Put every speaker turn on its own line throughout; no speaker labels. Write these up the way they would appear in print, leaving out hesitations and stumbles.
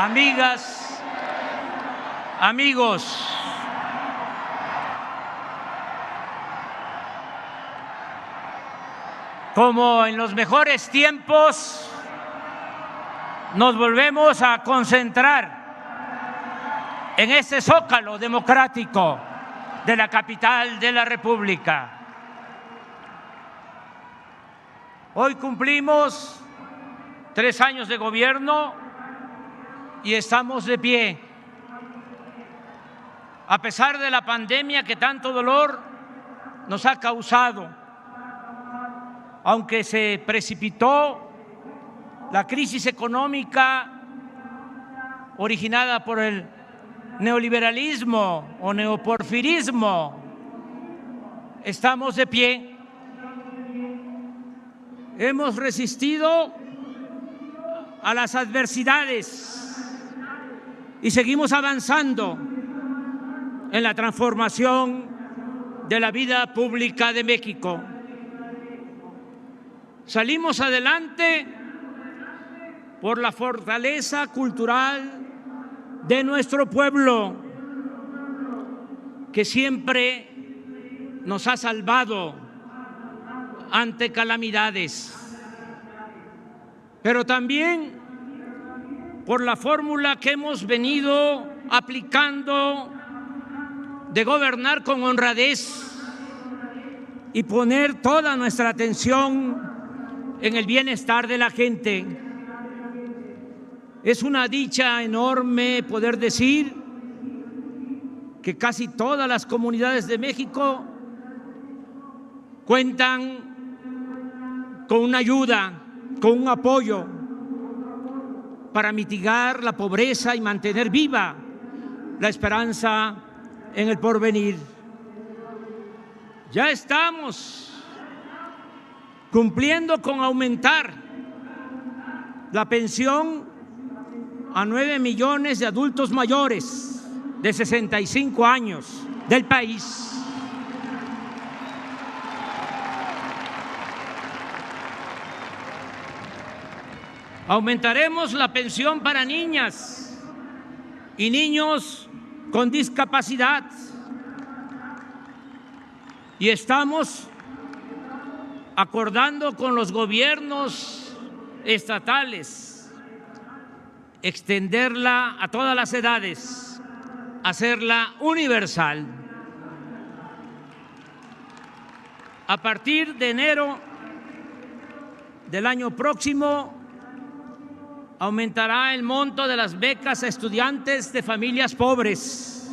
amigas, amigos, como en los mejores tiempos, nos volvemos a concentrar en este zócalo democrático de la capital de la República. Hoy cumplimos 3 años de gobierno y estamos de pie. A pesar de la pandemia que tanto dolor nos ha causado, aunque se precipitó la crisis económica originada por el neoliberalismo o neoporfirismo, estamos de pie. Hemos resistido a las adversidades y seguimos avanzando en la transformación de la vida pública de México. Salimos adelante por la fortaleza cultural de nuestro pueblo, que siempre nos ha salvado ante calamidades, pero también por la fórmula que hemos venido aplicando de gobernar con honradez y poner toda nuestra atención en el bienestar de la gente. Es una dicha enorme poder decir que casi todas las comunidades de México cuentan con una ayuda, con un apoyo para mitigar la pobreza y mantener viva la esperanza en el porvenir. Ya estamos cumpliendo con aumentar la pensión a 9 millones de adultos mayores de 65 años del país. Aumentaremos la pensión para niñas y niños con discapacidad. Y estamos acordando con los gobiernos estatales extenderla a todas las edades, hacerla universal. A partir de enero del año próximo, aumentará el monto de las becas a estudiantes de familias pobres,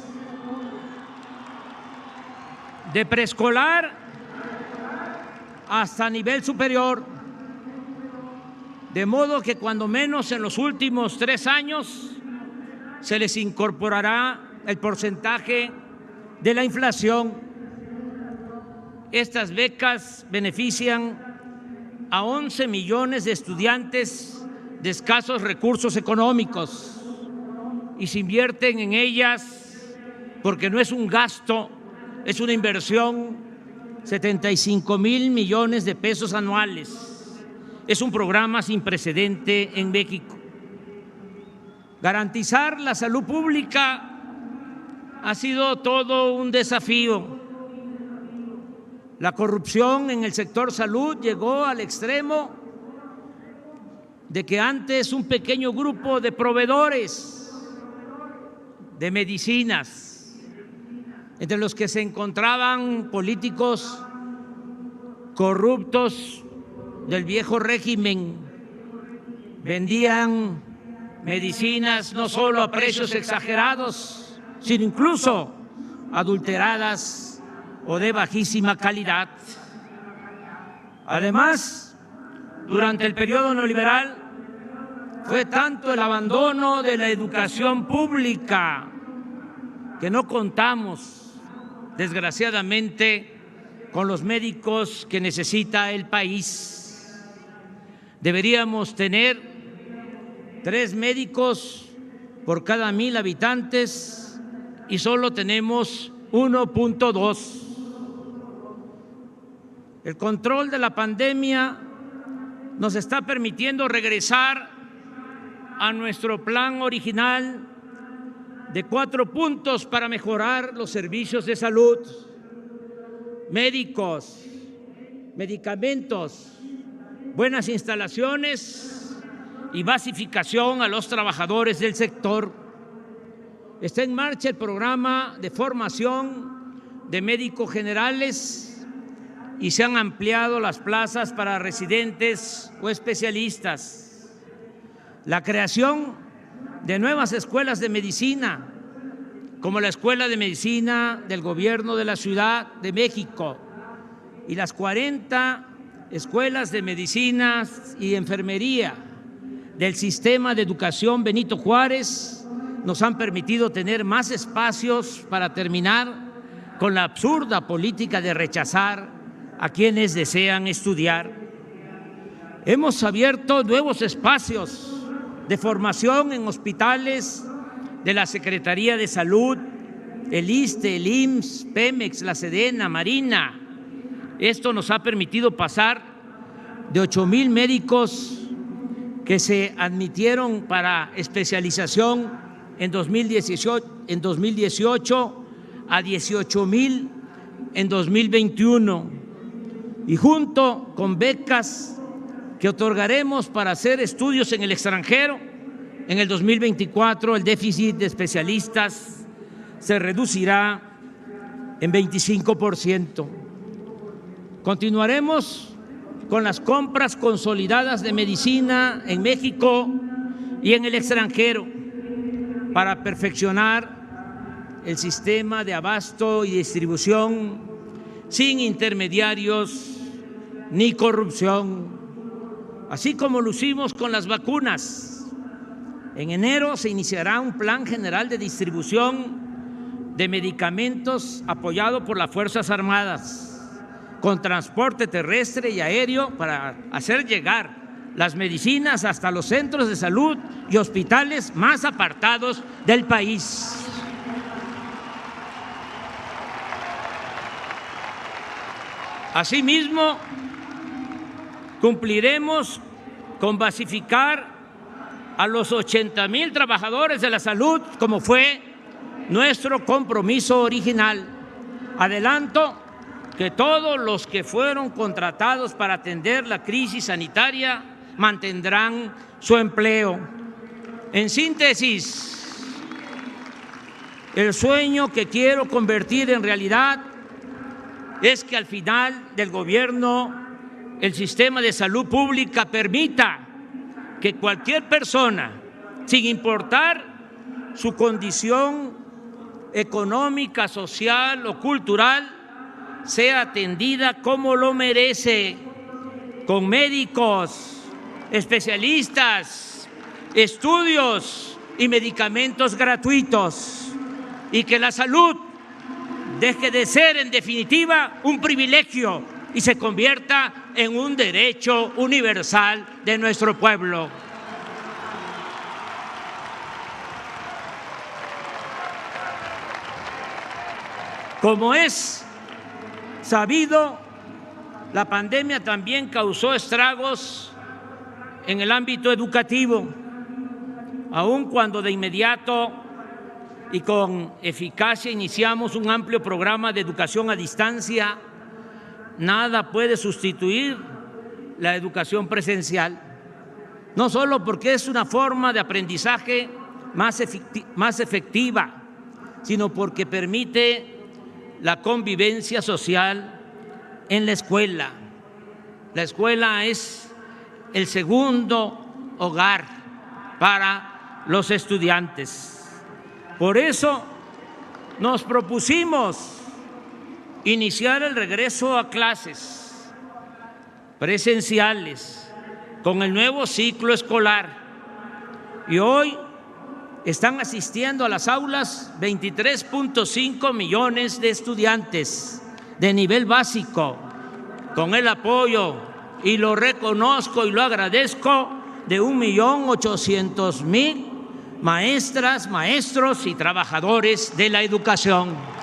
de preescolar hasta nivel superior, de modo que cuando menos en los últimos 3 años se les incorporará el porcentaje de la inflación. Estas becas benefician a 11 millones de estudiantes de escasos recursos económicos y se invierten en ellas porque no es un gasto, es una inversión, 75,000 millones de pesos anuales. Es un programa sin precedente en México. Garantizar la salud pública ha sido todo un desafío. La corrupción en el sector salud llegó al extremo de que antes un pequeño grupo de proveedores de medicinas, entre los que se encontraban políticos corruptos del viejo régimen, vendían medicinas no solo a precios exagerados, sino incluso adulteradas o de bajísima calidad. Además, durante el periodo neoliberal fue tanto el abandono de la educación pública que no contamos, desgraciadamente, con los médicos que necesita el país. Deberíamos tener 3 médicos por cada 1,000 habitantes y solo tenemos 1.2. El control de la pandemia nos está permitiendo regresar a nuestro plan original de 4 puntos para mejorar los servicios de salud, médicos, medicamentos, buenas instalaciones y basificación a los trabajadores del sector. Está en marcha el programa de formación de médicos generales y se han ampliado las plazas para residentes o especialistas. La creación de nuevas escuelas de medicina, como la Escuela de Medicina del Gobierno de la Ciudad de México y las 40 escuelas de medicina y enfermería del Sistema de Educación Benito Juárez, nos han permitido tener más espacios para terminar con la absurda política de rechazar a quienes desean estudiar. Hemos abierto nuevos espacios de formación en hospitales de la Secretaría de Salud, el ISSSTE, el IMSS, Pemex, la Sedena, Marina. Esto nos ha permitido pasar de 8,000 médicos que se admitieron para especialización en 2018 a 18,000 en 2021. Y junto con becas que otorgaremos para hacer estudios en el extranjero, en el 2024 el déficit de especialistas se reducirá en 25%. Continuaremos con las compras consolidadas de medicina en México y en el extranjero para perfeccionar el sistema de abasto y distribución sin intermediarios ni corrupción, así como lo hicimos con las vacunas. En enero se iniciará un plan general de distribución de medicamentos apoyado por las Fuerzas Armadas, con transporte terrestre y aéreo para hacer llegar las medicinas hasta los centros de salud y hospitales más apartados del país. Asimismo, cumpliremos con basificar a los 80,000 trabajadores de la salud, como fue nuestro compromiso original. Adelanto que todos los que fueron contratados para atender la crisis sanitaria mantendrán su empleo. En síntesis, el sueño que quiero convertir en realidad es que al final del gobierno el sistema de salud pública permita que cualquier persona, sin importar su condición económica, social o cultural, sea atendida como lo merece, con médicos, especialistas, estudios y medicamentos gratuitos, y que la salud deje de ser, en definitiva, un privilegio y se convierta en un derecho universal de nuestro pueblo. Como es sabido, la pandemia también causó estragos en el ámbito educativo, aun cuando de inmediato y con eficacia iniciamos un amplio programa de educación a distancia. Nada puede sustituir la educación presencial, no solo porque es una forma de aprendizaje más efectiva, sino porque permite la convivencia social en la escuela. La escuela es el segundo hogar para los estudiantes. Por eso nos propusimos iniciar el regreso a clases presenciales con el nuevo ciclo escolar. Y hoy están asistiendo a las aulas 23.5 millones de estudiantes de nivel básico, con el apoyo, y lo reconozco y lo agradezco, de 1.800.000 maestras, maestros y trabajadores de la educación.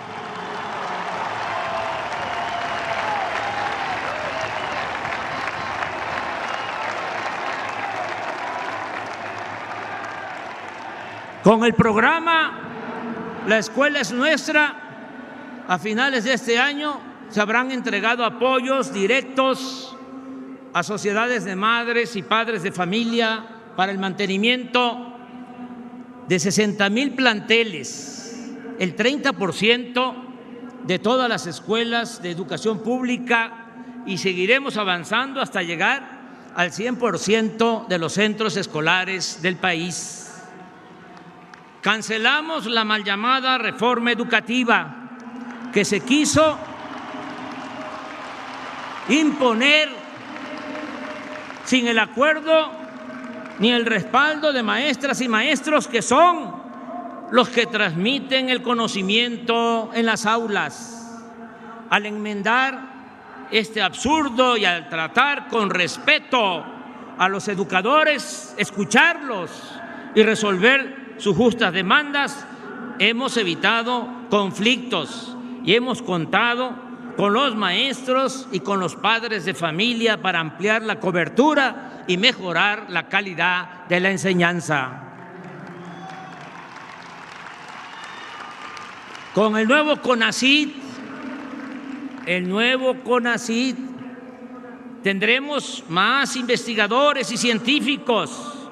Con el programa La Escuela es Nuestra, a finales de este año se habrán entregado apoyos directos a sociedades de madres y padres de familia para el mantenimiento de 60,000 planteles, el 30% de todas las escuelas de educación pública, y seguiremos avanzando hasta llegar al 100% de los centros escolares del país. Cancelamos la mal llamada reforma educativa que se quiso imponer sin el acuerdo ni el respaldo de maestras y maestros, que son los que transmiten el conocimiento en las aulas. Al enmendar este absurdo y al tratar con respeto a los educadores, escucharlos y resolver sus justas demandas, hemos evitado conflictos y hemos contado con los maestros y con los padres de familia para ampliar la cobertura y mejorar la calidad de la enseñanza. Con el nuevo CONACYT, tendremos más investigadores y científicos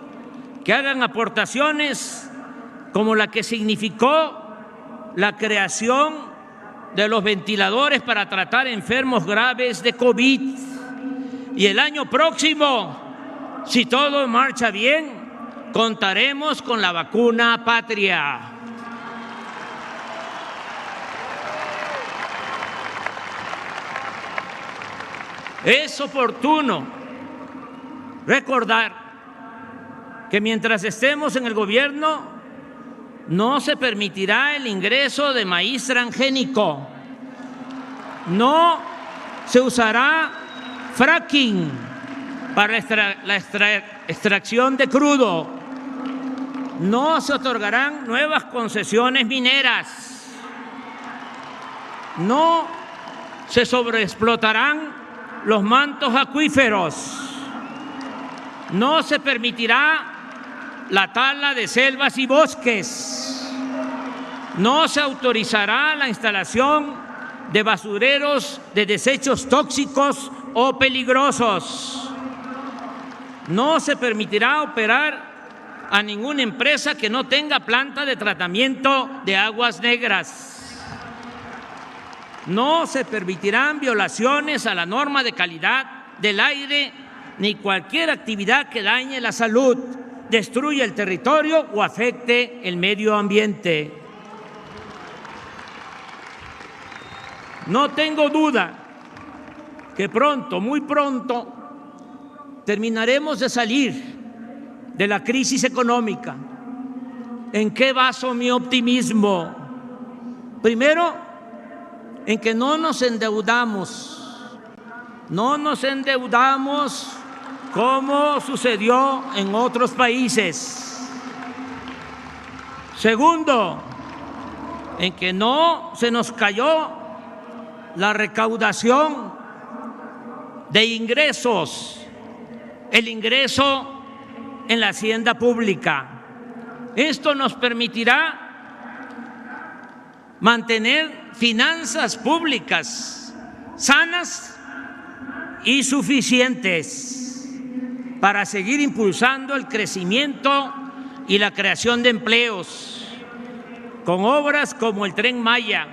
que hagan aportaciones como la que significó la creación de los ventiladores para tratar enfermos graves de COVID. Y el año próximo, si todo marcha bien, contaremos con la vacuna patria. Es oportuno recordar que mientras estemos en el gobierno no se permitirá el ingreso de maíz transgénico, no se usará fracking para la extracción de crudo, no se otorgarán nuevas concesiones mineras, no se sobreexplotarán los mantos acuíferos, no se permitirá la tala de selvas y bosques, no se autorizará la instalación de basureros de desechos tóxicos o peligrosos, no se permitirá operar a ninguna empresa que no tenga planta de tratamiento de aguas negras, no se permitirán violaciones a la norma de calidad del aire ni cualquier actividad que dañe la salud, destruya el territorio o afecte el medio ambiente. No tengo duda que pronto, muy pronto, terminaremos de salir de la crisis económica. ¿En qué baso mi optimismo? Primero, en que no nos endeudamos como sucedió en otros países. Segundo, en que no se nos cayó la recaudación de ingresos, el ingreso en la hacienda pública. Esto nos permitirá mantener finanzas públicas sanas y suficientes para seguir impulsando el crecimiento y la creación de empleos, con obras como el Tren Maya,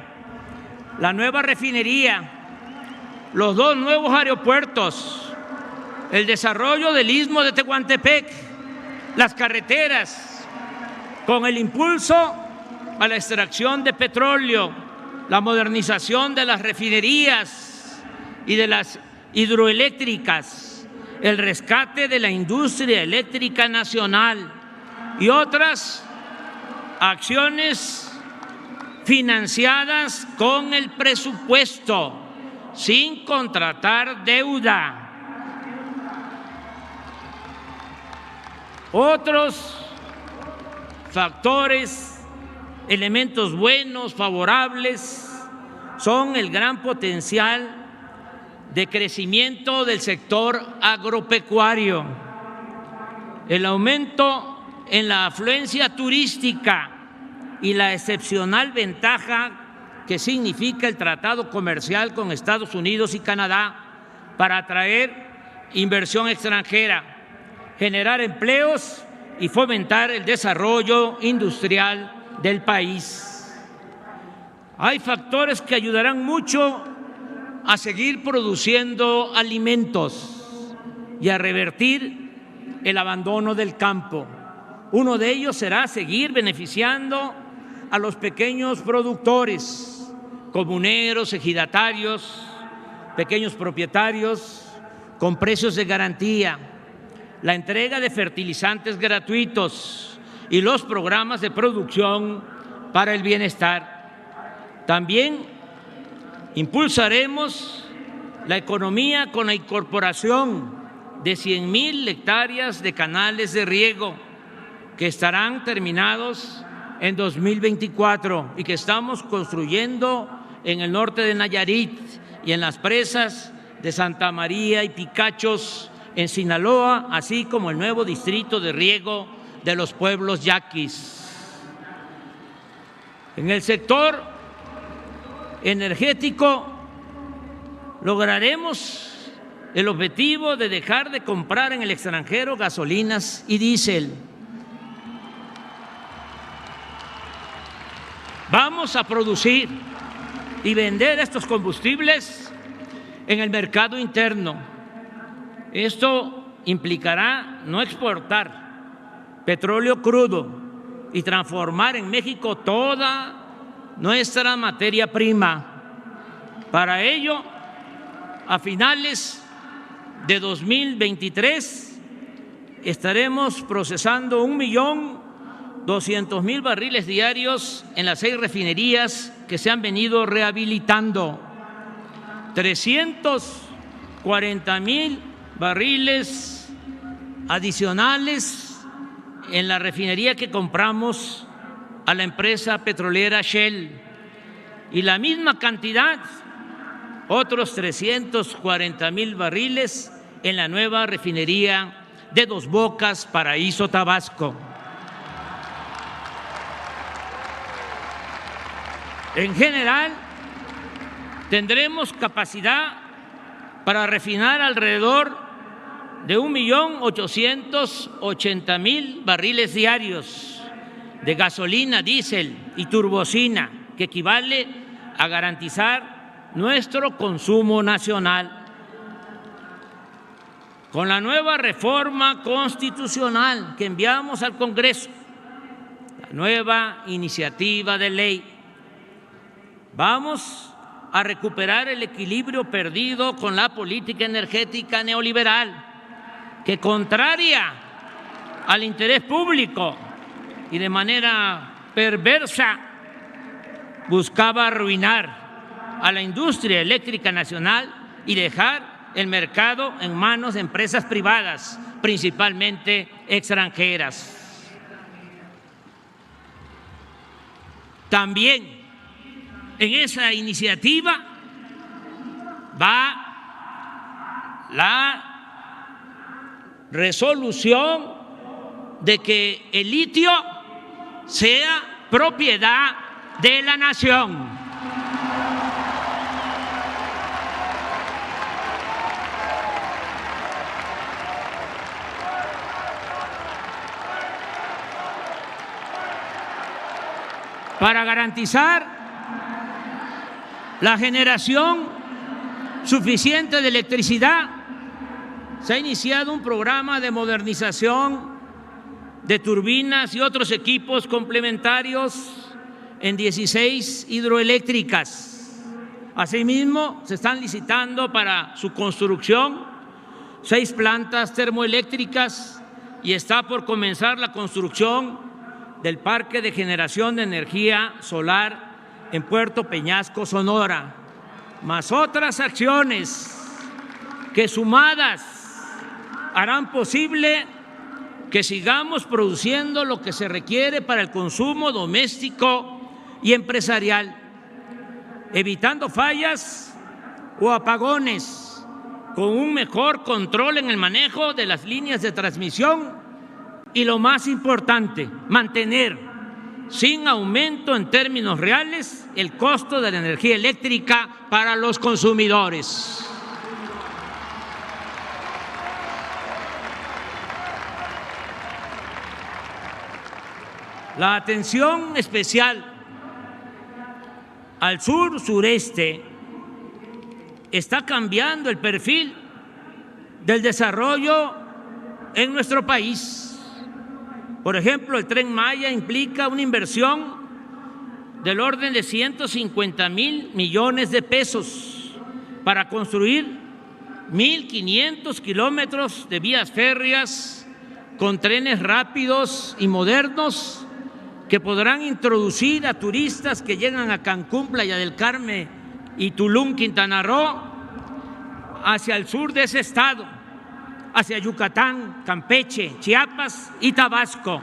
la nueva refinería, los 2 nuevos aeropuertos, el desarrollo del Istmo de Tehuantepec, las carreteras, con el impulso a la extracción de petróleo, la modernización de las refinerías y de las hidroeléctricas, el rescate de la industria eléctrica nacional y otras acciones financiadas con el presupuesto, sin contratar deuda. Otros factores, elementos buenos, favorables, son el gran potencial de crecimiento del sector agropecuario, el aumento en la afluencia turística y la excepcional ventaja que significa el tratado comercial con Estados Unidos y Canadá para atraer inversión extranjera, generar empleos y fomentar el desarrollo industrial del país. Hay factores que ayudarán mucho a seguir produciendo alimentos y a revertir el abandono del campo. Uno de ellos será seguir beneficiando a los pequeños productores, comuneros, ejidatarios, pequeños propietarios, con precios de garantía, la entrega de fertilizantes gratuitos y los programas de producción para el bienestar. También impulsaremos la economía con la incorporación de 100,000 hectáreas de canales de riego que estarán terminados en 2024 y que estamos construyendo en el norte de Nayarit y en las presas de Santa María y Picachos en Sinaloa, así como el nuevo distrito de riego de los pueblos yaquis. En el sector energético lograremos el objetivo de dejar de comprar en el extranjero gasolinas y diésel. Vamos a producir y vender estos combustibles en el mercado interno. Esto implicará no exportar petróleo crudo y transformar en México toda nuestra materia prima. Para ello, a finales de 2023 estaremos procesando 1.200.000 barriles diarios en las 6 refinerías que se han venido rehabilitando, 340.000 barriles adicionales en la refinería que compramos a la empresa petrolera Shell y la misma cantidad, otros 340.000 barriles en la nueva refinería de Dos Bocas, Paraíso, Tabasco. En general, tendremos capacidad para refinar alrededor de 1.880.000 barriles diarios de gasolina, diésel y turbocina, que equivale a garantizar nuestro consumo nacional. Con la nueva reforma constitucional que enviamos al Congreso, la nueva iniciativa de ley, vamos a recuperar el equilibrio perdido con la política energética neoliberal, que contraria al interés público y de manera perversa buscaba arruinar a la industria eléctrica nacional y dejar el mercado en manos de empresas privadas, principalmente extranjeras. También en esa iniciativa va la resolución de que el litio sea propiedad de la nación. Para garantizar la generación suficiente de electricidad, se ha iniciado un programa de modernización de turbinas y otros equipos complementarios en 16 hidroeléctricas. Asimismo, se están licitando para su construcción 6 plantas termoeléctricas y está por comenzar la construcción del parque de generación de energía solar en Puerto Peñasco, Sonora, más otras acciones que sumadas harán posible que sigamos produciendo lo que se requiere para el consumo doméstico y empresarial, evitando fallas o apagones, con un mejor control en el manejo de las líneas de transmisión Y lo más importante, mantener sin aumento en términos reales el costo de la energía eléctrica para los consumidores. La atención especial al sur-sureste está cambiando el perfil del desarrollo en nuestro país. Por ejemplo, el Tren Maya implica una inversión del orden de 150,000 millones de pesos para construir 1,500 kilómetros de vías férreas con trenes rápidos y modernos que podrán introducir a turistas que llegan a Cancún, Playa del Carmen y Tulum, Quintana Roo, hacia el sur de ese estado, hacia Yucatán, Campeche, Chiapas y Tabasco.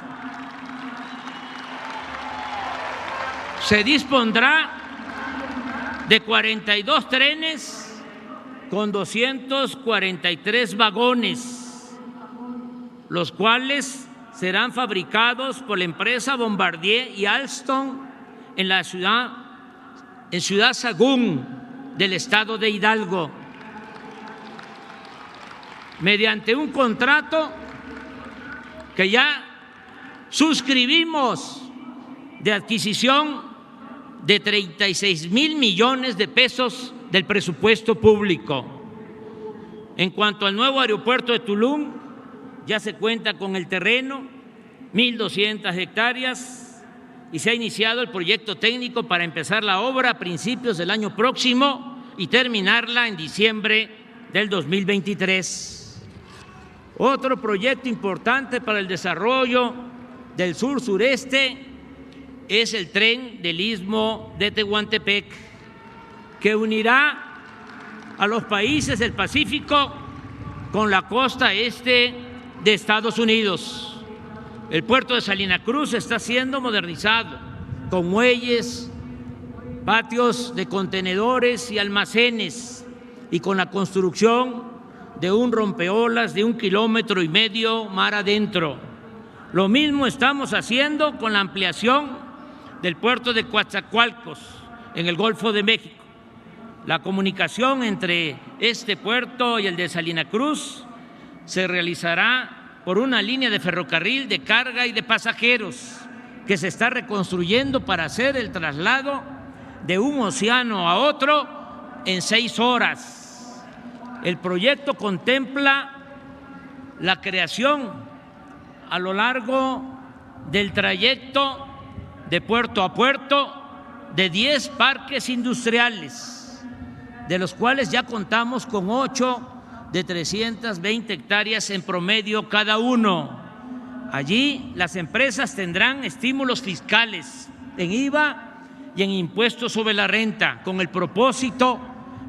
Se dispondrá de 42 trenes con 243 vagones, los cuales serán fabricados por la empresa Bombardier y Alstom en Ciudad Sagún del estado de Hidalgo, mediante un contrato que ya suscribimos de adquisición de 36,000 millones de pesos del presupuesto público. En cuanto al nuevo aeropuerto de Tulum, ya se cuenta con el terreno, 1,200 hectáreas, y se ha iniciado el proyecto técnico para empezar la obra a principios del año próximo y terminarla en diciembre del 2023. Otro proyecto importante para el desarrollo del sur-sureste es el tren del Istmo de Tehuantepec, que unirá a los países del Pacífico con la costa este de Estados Unidos. El puerto de Salina Cruz está siendo modernizado con muelles, patios de contenedores y almacenes, y con la construcción de un rompeolas de 1,5 kilómetros mar adentro. Lo mismo estamos haciendo con la ampliación del puerto de Coatzacoalcos en el Golfo de México. La comunicación entre este puerto y el de Salina Cruz se realizará por una línea de ferrocarril de carga y de pasajeros que se está reconstruyendo para hacer el traslado de un océano a otro en 6 horas. El proyecto contempla la creación a lo largo del trayecto de puerto a puerto de 10 parques industriales, de los cuales ya contamos con 8 de 320 hectáreas en promedio cada uno. Allí las empresas tendrán estímulos fiscales en IVA y en impuestos sobre la renta, con el propósito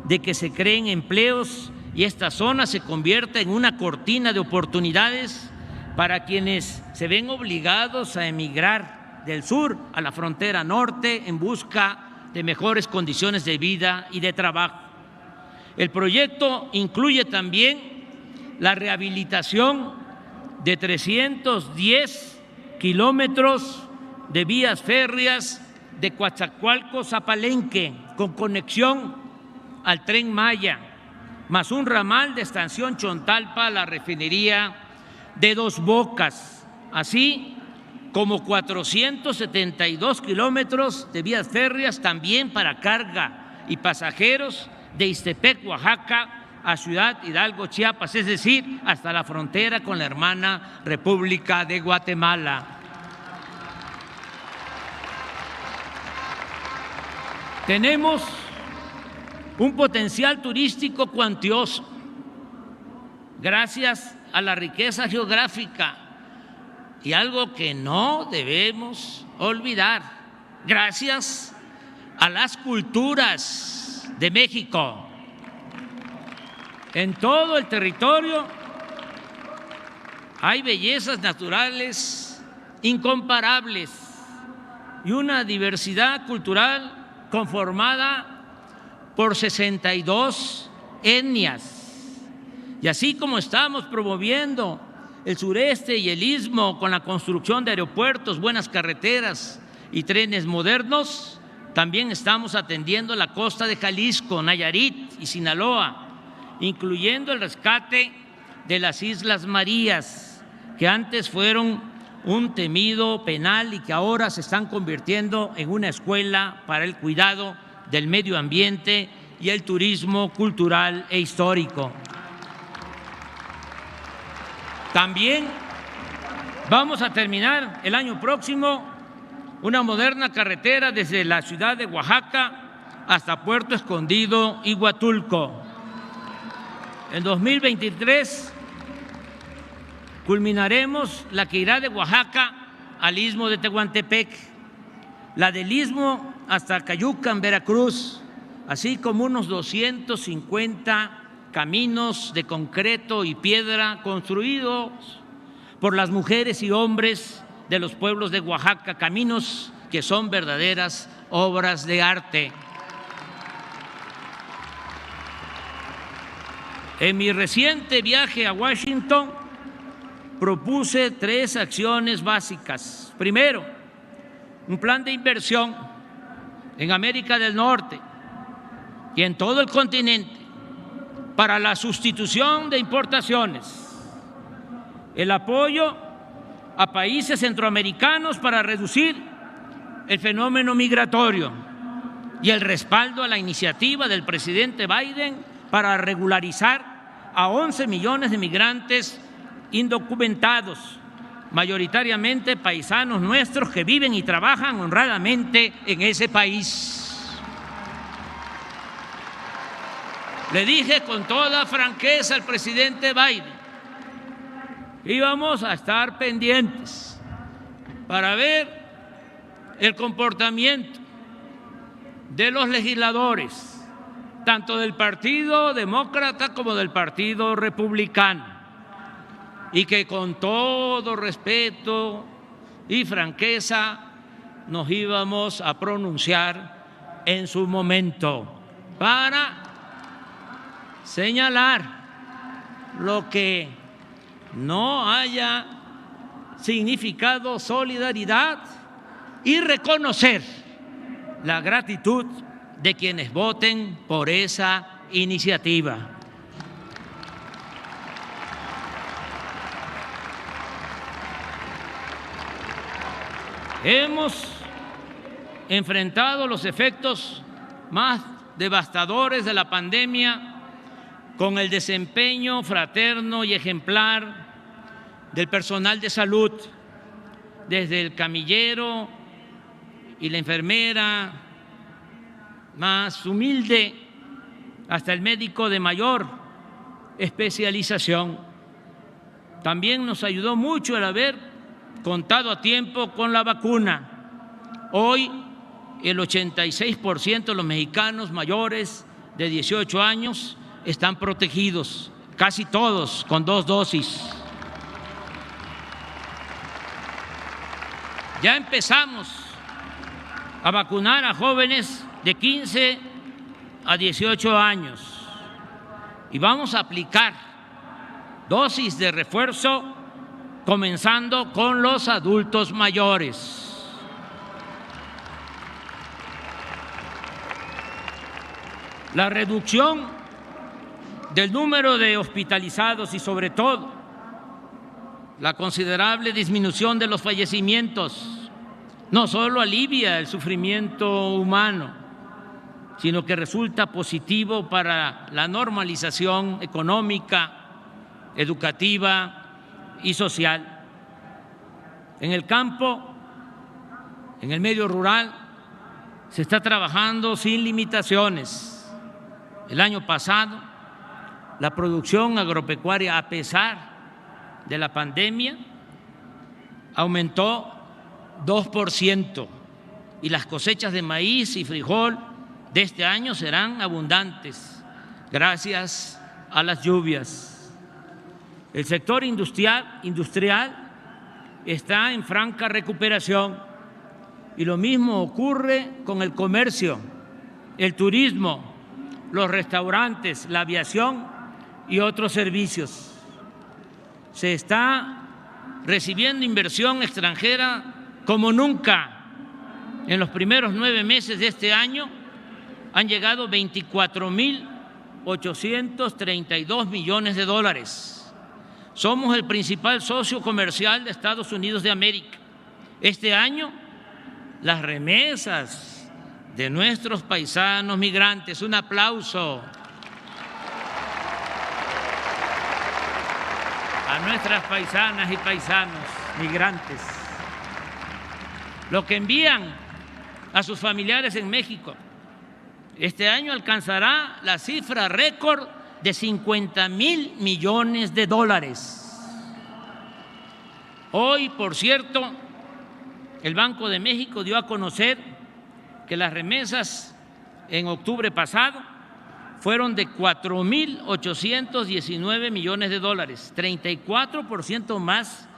de que se creen empleos y esta zona se convierta en una cortina de oportunidades para quienes se ven obligados a emigrar del sur a la frontera norte en busca de mejores condiciones de vida y de trabajo. El proyecto incluye también la rehabilitación de 310 kilómetros de vías férreas de Coatzacoalcos a Palenque, con conexión al Tren Maya, más un ramal de Estación Chontalpa a la refinería de Dos Bocas, así como 472 kilómetros de vías férreas también para carga y pasajeros de Ixtepec, Oaxaca, a Ciudad Hidalgo, Chiapas, es decir, hasta la frontera con la hermana República de Guatemala. Tenemos un potencial turístico cuantioso, gracias a la riqueza geográfica, y algo que no debemos olvidar, gracias a las culturas de México. En todo el territorio hay bellezas naturales incomparables y una diversidad cultural conformada por 62 etnias. Y así como estamos promoviendo el sureste y el istmo con la construcción de aeropuertos, buenas carreteras y trenes modernos. También estamos atendiendo la costa de Jalisco, Nayarit y Sinaloa, incluyendo el rescate de las Islas Marías, que antes fueron un temido penal y que ahora se están convirtiendo en una escuela para el cuidado del medio ambiente y el turismo cultural e histórico. También vamos a terminar el año próximo una moderna carretera desde la ciudad de Oaxaca hasta Puerto Escondido y Huatulco. En 2023 culminaremos la que irá de Oaxaca al istmo de Tehuantepec, la del istmo hasta Cayucan, Veracruz, así como unos 250 caminos de concreto y piedra construidos por las mujeres y hombres de los pueblos de Oaxaca, caminos que son verdaderas obras de arte. En mi reciente viaje a Washington propuse 3 acciones básicas. Primero, un plan de inversión en América del Norte y en todo el continente para la sustitución de importaciones, el apoyo a países centroamericanos para reducir el fenómeno migratorio y el respaldo a la iniciativa del presidente Biden para regularizar a 11 millones de migrantes indocumentados, mayoritariamente paisanos nuestros que viven y trabajan honradamente en ese país. Le dije con toda franqueza al presidente Biden: íbamos a estar pendientes para ver el comportamiento de los legisladores, tanto del Partido Demócrata como del Partido Republicano, y que con todo respeto y franqueza nos íbamos a pronunciar en su momento para señalar lo que no haya significado solidaridad y reconocer la gratitud de quienes voten por esa iniciativa. Hemos enfrentado los efectos más devastadores de la pandemia con el desempeño fraterno y ejemplar del personal de salud, desde el camillero y la enfermera más humilde hasta el médico de mayor especialización. También nos ayudó mucho el haber contado a tiempo con la vacuna. Hoy el 86% de los mexicanos mayores de 18 años están protegidos, casi todos con 2 dosis. Ya empezamos a vacunar a jóvenes de 15 a 18 años y vamos a aplicar dosis de refuerzo comenzando con los adultos mayores. La reducción del número de hospitalizados y sobre todo la considerable disminución de los fallecimientos no solo alivia el sufrimiento humano, sino que resulta positivo para la normalización económica, educativa y social. En el campo, en el medio rural, se está trabajando sin limitaciones. El año pasado, la producción agropecuaria, a pesar de la pandemia, aumentó 2% y las cosechas de maíz y frijol de este año serán abundantes gracias a las lluvias. El sector industrial está en franca recuperación y lo mismo ocurre con el comercio, el turismo, los restaurantes, la aviación y otros servicios. se está recibiendo inversión extranjera como nunca. En los primeros 9 meses de este año han llegado 24.832 millones de dólares. Somos el principal socio comercial de Estados Unidos de América. Este año, las remesas de nuestros paisanos migrantes, un aplauso a nuestras paisanas y paisanos migrantes, lo que envían a sus familiares en México, este año alcanzará la cifra récord de 50,000 millones de dólares. Hoy, por cierto, el Banco de México dio a conocer que las remesas en octubre pasado fueron de 4,819 millones de dólares, 34% más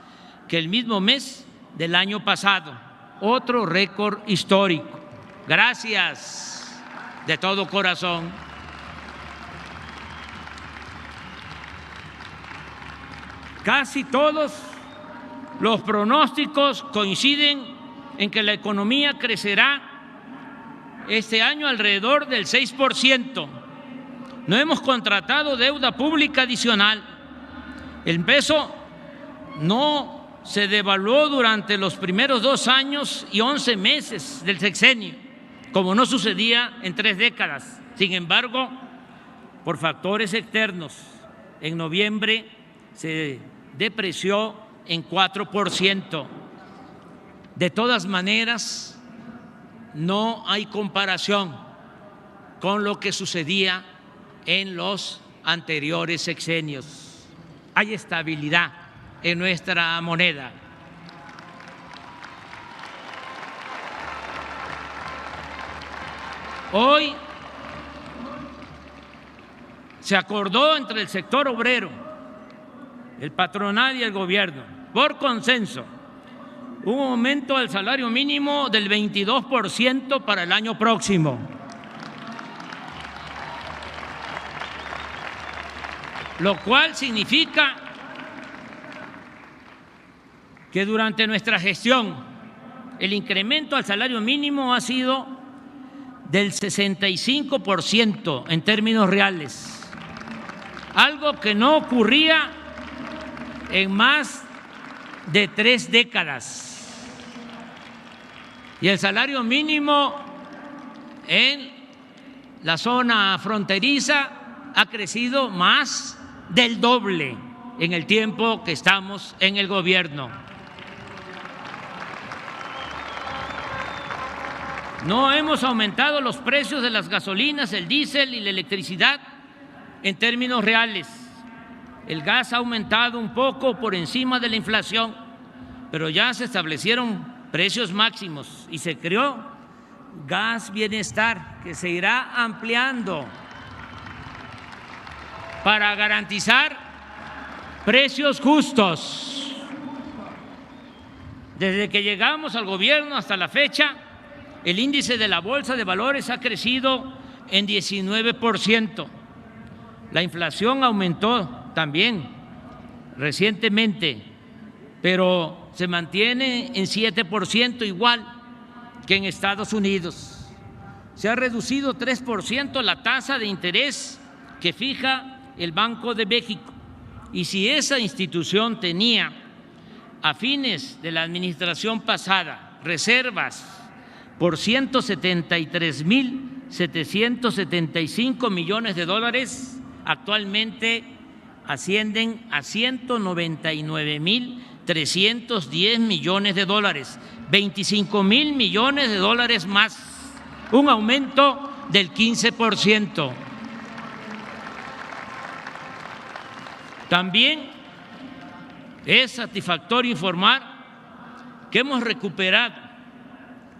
que el mismo mes del año pasado. Otro récord histórico. Gracias de todo corazón. Casi todos los pronósticos coinciden en que la economía crecerá este año alrededor del 6%. No hemos contratado deuda pública adicional. El peso no se devaluó durante los primeros 2 años y 11 meses del sexenio, como no sucedía en 3 décadas. Sin embargo, por factores externos, en noviembre se depreció en 4%. De todas maneras, no hay comparación con lo que sucedía en los anteriores sexenios. Hay estabilidad en nuestra moneda. Hoy se acordó entre el sector obrero, el patronal y el gobierno, por consenso, un aumento del salario mínimo del 22% para el año próximo. Lo cual significa que durante nuestra gestión el incremento al salario mínimo ha sido del 65% en términos reales, algo que no ocurría en más de 3 décadas. Y el salario mínimo en la zona fronteriza ha crecido más del doble en el tiempo que estamos en el gobierno. No hemos aumentado los precios de las gasolinas, el diésel y la electricidad en términos reales. El gas ha aumentado un poco por encima de la inflación, pero ya se establecieron precios máximos y se creó Gas Bienestar, que se irá ampliando para garantizar precios justos. Desde que llegamos al gobierno hasta la fecha, el índice de la Bolsa de Valores ha crecido en 19%. La inflación aumentó también recientemente, pero se mantiene en 7%, igual que en Estados Unidos. Se ha reducido 3% la tasa de interés que fija el Banco de México. Y si esa institución tenía a fines de la administración pasada reservas por 173,775 millones de dólares, actualmente ascienden a 199,310 millones de dólares, 25,000 millones de dólares más, un aumento del 15%. También es satisfactorio informar que hemos recuperado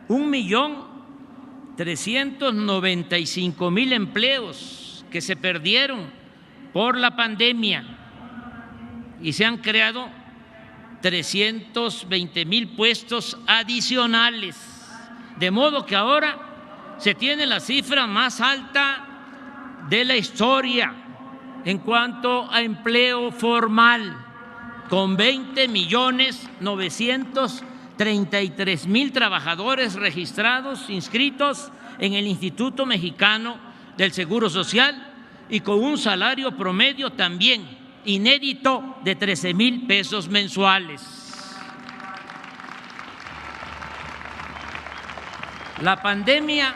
1,395,000 empleos que se perdieron por la pandemia y se han creado 320,000 puestos adicionales, de modo que ahora se tiene la cifra más alta de la historia en cuanto a empleo formal, con 20.933.000 trabajadores registrados, inscritos en el Instituto Mexicano del Seguro Social y con un salario promedio también inédito de 13,000 pesos mensuales. La pandemia,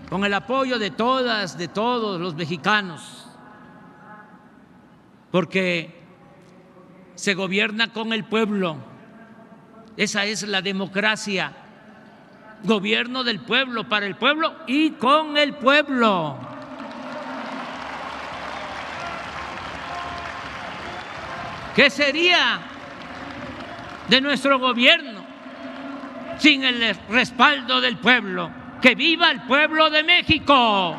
con el apoyo de todas, de todos los mexicanos, porque se gobierna con el pueblo, esa es la democracia, gobierno del pueblo, para el pueblo y con el pueblo. ¿Qué sería de nuestro gobierno sin el respaldo del pueblo? ¡Que viva el pueblo de México!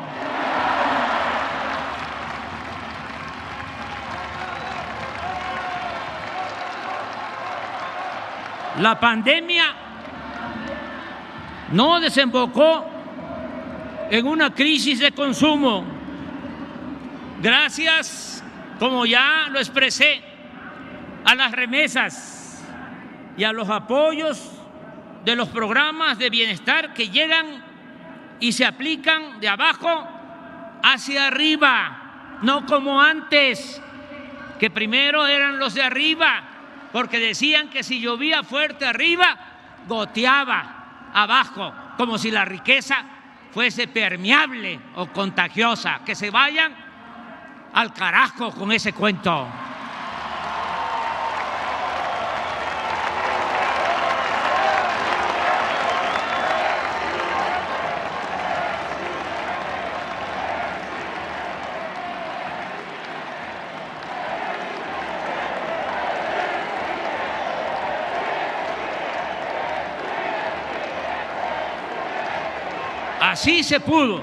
La pandemia no desembocó en una crisis de consumo. Gracias, como ya lo expresé, a las remesas y a los apoyos de los programas de bienestar que llegan y se aplican de abajo hacia arriba, no como antes, que primero eran los de arriba, porque decían que si llovía fuerte arriba, goteaba abajo, como si la riqueza fuese permeable o contagiosa. Que se vayan al carajo con ese cuento. Así se pudo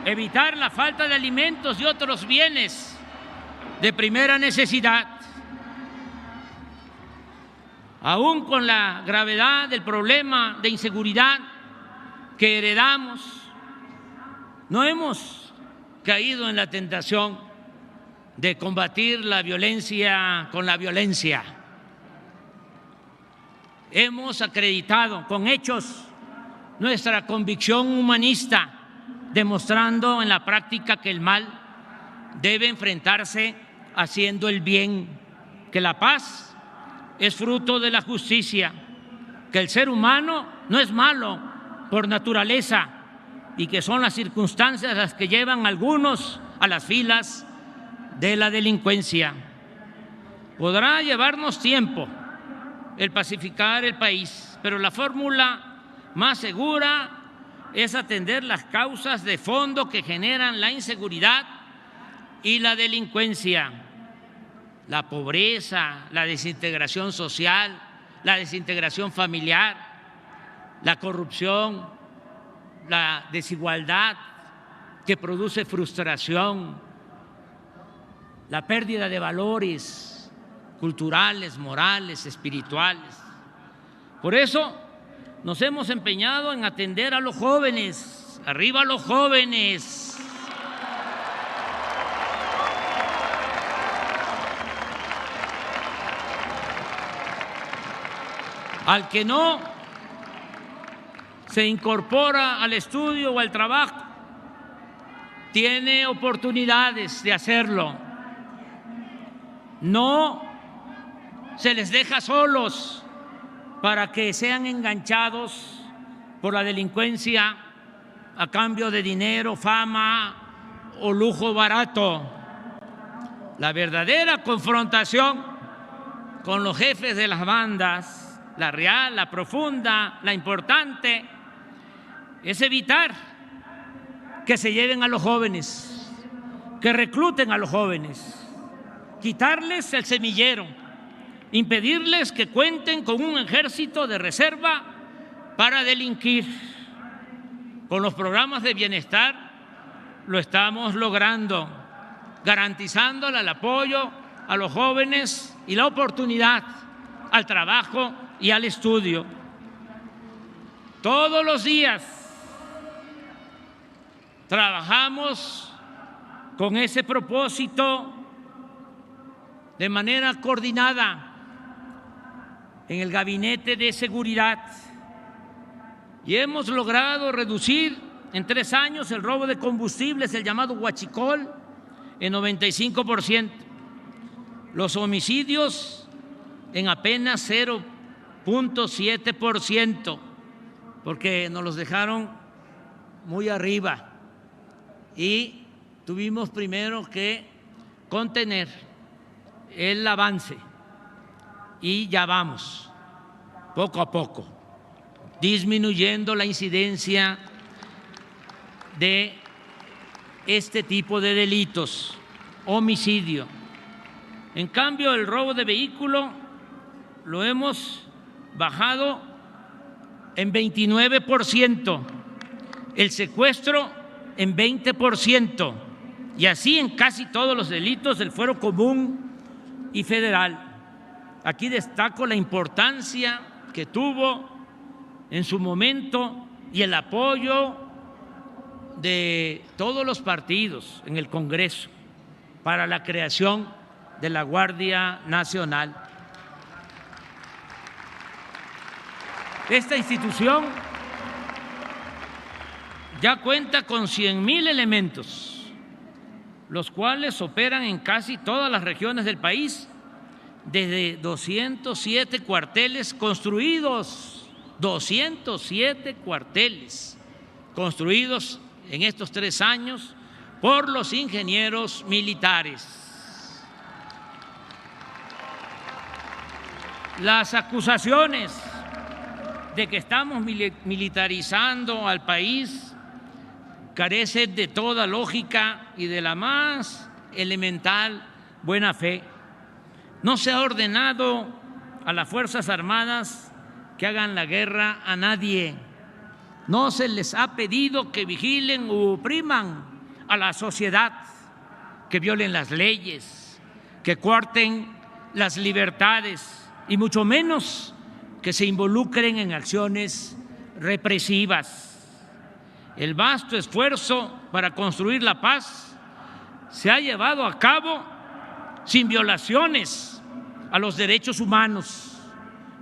evitar la falta de alimentos y otros bienes de primera necesidad. Aún con la gravedad del problema de inseguridad que heredamos, no hemos caído en la tentación de combatir la violencia con la violencia. Hemos acreditado con hechos nuestra convicción humanista, demostrando en la práctica que el mal debe enfrentarse haciendo el bien, que la paz es fruto de la justicia, que el ser humano no es malo por naturaleza y que son las circunstancias las que llevan a algunos a las filas de la delincuencia. Podrá llevarnos tiempo el pacificar el país, pero la fórmula más segura es atender las causas de fondo que generan la inseguridad y la delincuencia: la pobreza, la desintegración social, la desintegración familiar, la corrupción, la desigualdad que produce frustración, la pérdida de valores culturales, morales, espirituales. Por eso nos hemos empeñado en atender a los jóvenes. ¡Arriba los jóvenes! Al que no se incorpora al estudio o al trabajo, tiene oportunidades de hacerlo. No se les deja solos para que sean enganchados por la delincuencia a cambio de dinero, fama o lujo barato. La verdadera confrontación con los jefes de las bandas, la real, la profunda, la importante, es evitar que se lleven a los jóvenes, que recluten a los jóvenes, quitarles el semillero, impedirles que cuenten con un ejército de reserva para delinquir. Con los programas de bienestar lo estamos logrando, garantizándole el apoyo a los jóvenes y la oportunidad al trabajo y al estudio. Todos los días trabajamos con ese propósito de manera coordinada en el Gabinete de Seguridad y hemos logrado reducir en 3 años el robo de combustibles, el llamado huachicol, en 95%. Los homicidios en apenas 0.7%, porque nos los dejaron muy arriba y tuvimos primero que contener el avance y ya vamos poco a poco disminuyendo la incidencia de este tipo de delitos, homicidio. En cambio, el robo de vehículo lo hemos bajado en 29%, el secuestro en 20%, y así en casi todos los delitos del fuero común y federal. Aquí destaco la importancia que tuvo en su momento y el apoyo de todos los partidos en el Congreso para la creación de la Guardia Nacional. Esta institución ya cuenta con 100,000 elementos, los cuales operan en casi todas las regiones del país, desde 207 cuarteles construidos, 207 cuarteles construidos en estos 3 años por los ingenieros militares. Las acusaciones de que estamos militarizando al país carecen de toda lógica y de la más elemental buena fe. No se ha ordenado a las Fuerzas Armadas que hagan la guerra a nadie. No se les ha pedido que vigilen u opriman a la sociedad, que violen las leyes, que coarten las libertades y mucho menos que se involucren en acciones represivas. El vasto esfuerzo para construir la paz se ha llevado a cabo sin violaciones a los derechos humanos,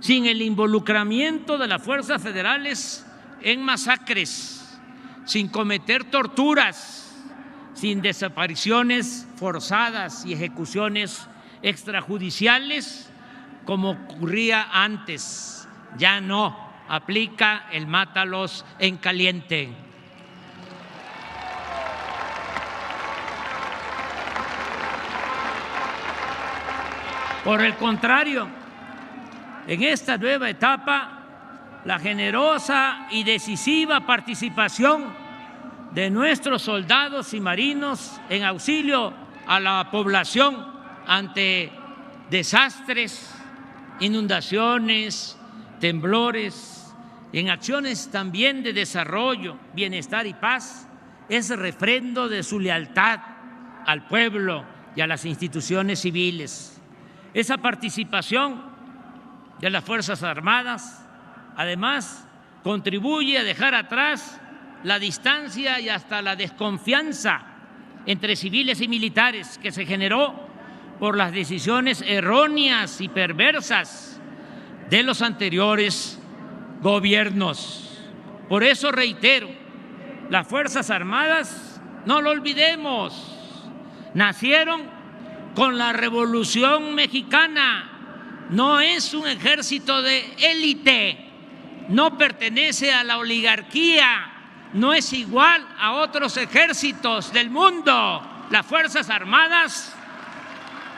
sin el involucramiento de las fuerzas federales en masacres, sin cometer torturas, sin desapariciones forzadas y ejecuciones extrajudiciales como ocurría antes. Ya no aplica el mátalos en caliente. Por el contrario, en esta nueva etapa, la generosa y decisiva participación de nuestros soldados y marinos en auxilio a la población ante desastres, inundaciones, temblores, en acciones también de desarrollo, bienestar y paz, es refrendo de su lealtad al pueblo y a las instituciones civiles. Esa participación de las Fuerzas Armadas, además, contribuye a dejar atrás la distancia y hasta la desconfianza entre civiles y militares que se generó por las decisiones erróneas y perversas de los anteriores gobiernos. Por eso reitero, las Fuerzas Armadas, no lo olvidemos, nacieron con la Revolución Mexicana. No es un ejército de élite, no pertenece a la oligarquía, no es igual a otros ejércitos del mundo. Las Fuerzas Armadas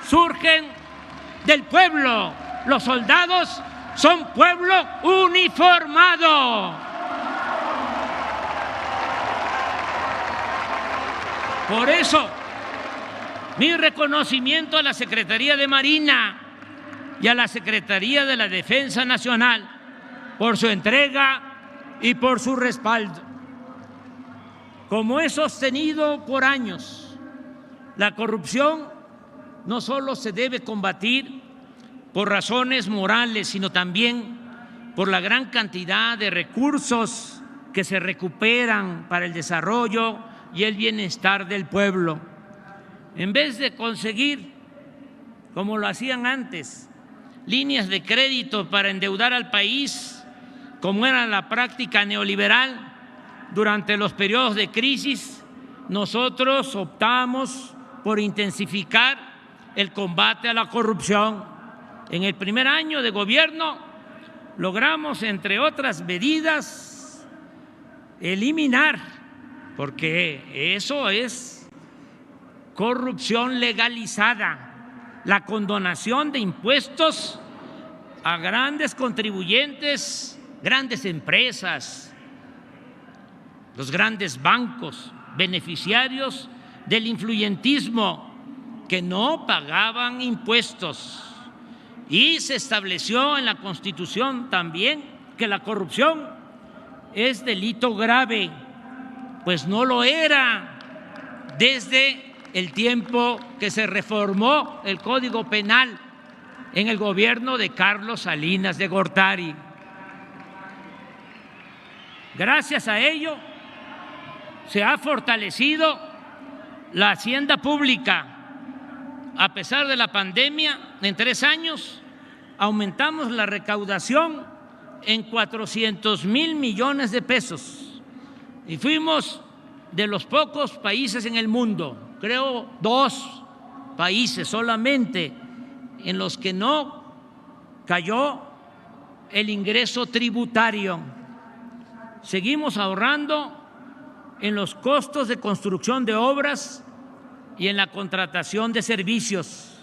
surgen del pueblo, los soldados son pueblo uniformado. Por eso, mi reconocimiento a la Secretaría de Marina y a la Secretaría de la Defensa Nacional por su entrega y por su respaldo. Como he sostenido por años, la corrupción no solo se debe combatir por razones morales, sino también por la gran cantidad de recursos que se recuperan para el desarrollo y el bienestar del pueblo. En vez de conseguir como lo hacían antes, líneas de crédito para endeudar al país, como era la práctica neoliberal durante los periodos de crisis. Nosotros optamos por intensificar el combate a la corrupción. En el primer año de gobierno logramos, entre otras medidas, eliminar, porque eso es corrupción legalizada, la condonación de impuestos a grandes contribuyentes, grandes empresas, los grandes bancos, beneficiarios del influyentismo, que no pagaban impuestos. Y se estableció en la Constitución también que la corrupción es delito grave, pues no lo era desde el tiempo que se reformó el Código Penal en el gobierno de Carlos Salinas de Gortari. Gracias a ello se ha fortalecido la hacienda pública. A pesar de la pandemia, en 3 años aumentamos la recaudación en 400,000 millones de pesos y fuimos de los pocos países en el mundo, creo 2 países solamente, en los que no cayó el ingreso tributario. Seguimos ahorrando en los costos de construcción de obras y en la contratación de servicios.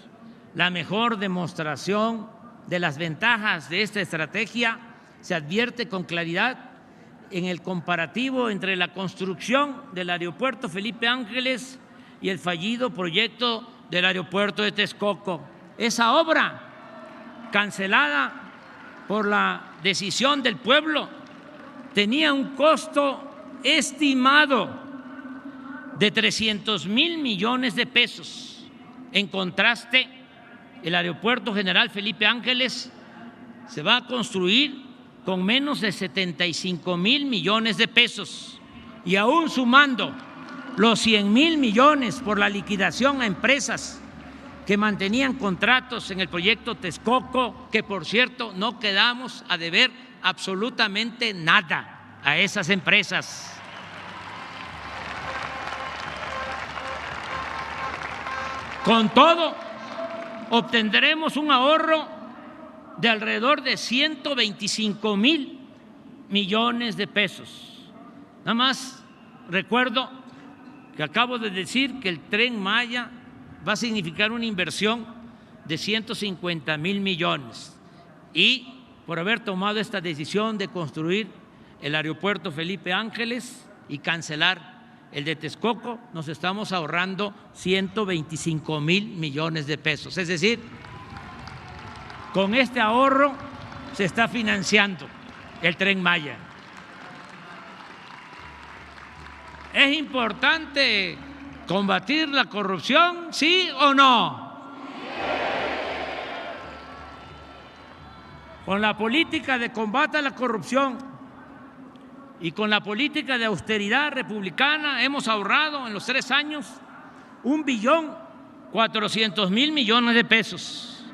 La mejor demostración de las ventajas de esta estrategia se advierte con claridad en el comparativo entre la construcción del aeropuerto Felipe Ángeles y el fallido proyecto del aeropuerto de Texcoco. Esa obra, cancelada por la decisión del pueblo, tenía un costo estimado de 300,000 millones de pesos. En contraste, el Aeropuerto General Felipe Ángeles se va a construir con menos de 75,000 millones de pesos, y aún sumando los 100,000 millones por la liquidación a empresas que mantenían contratos en el proyecto Texcoco, que por cierto no quedamos a deber absolutamente nada a esas empresas. Con todo, obtendremos un ahorro de alrededor de 125,000 millones de pesos. Nada más recuerdo que acabo de decir que el Tren Maya va a significar una inversión de 150,000 millones, y por haber tomado esta decisión de construir el aeropuerto Felipe Ángeles y cancelar el de Texcoco, nos estamos ahorrando 125,000 millones de pesos. Es decir, con este ahorro se está financiando el Tren Maya. ¿Es importante combatir la corrupción, sí o no? Con la política de combate a la corrupción y con la política de austeridad republicana hemos ahorrado en los 3 años 1.400.000 millones de pesos.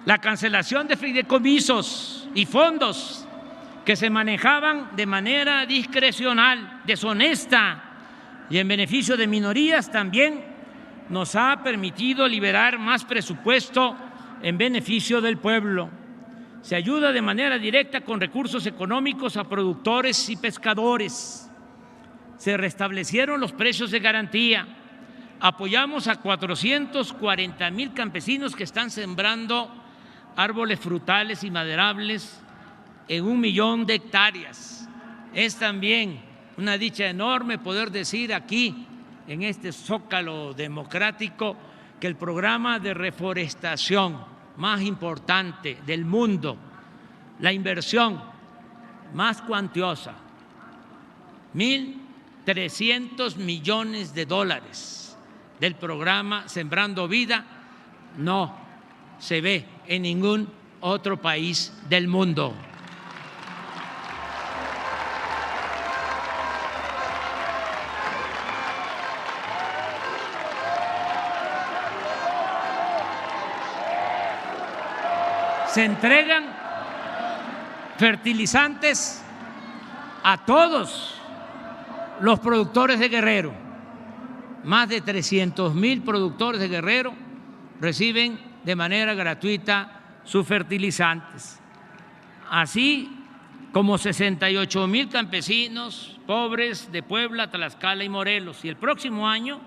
La cancelación de fideicomisos y fondos que se manejaban de manera discrecional, deshonesta y en beneficio de minorías también nos ha permitido liberar más presupuesto en beneficio del pueblo. Se ayuda de manera directa con recursos económicos a productores y pescadores. Se restablecieron los precios de garantía. Apoyamos a 440,000 campesinos que están sembrando árboles frutales y maderables en 1 millón de hectáreas. Es también una dicha enorme poder decir aquí, en este zócalo democrático, que el programa de reforestación más importante del mundo, la inversión más cuantiosa, 1.300 millones de dólares del programa Sembrando Vida, no se ve en ningún otro país del mundo. Se entregan fertilizantes a todos los productores de Guerrero. Más de 300,000 productores de Guerrero reciben de manera gratuita sus fertilizantes, así como 68,000 campesinos pobres de Puebla, Tlaxcala y Morelos. Y el próximo año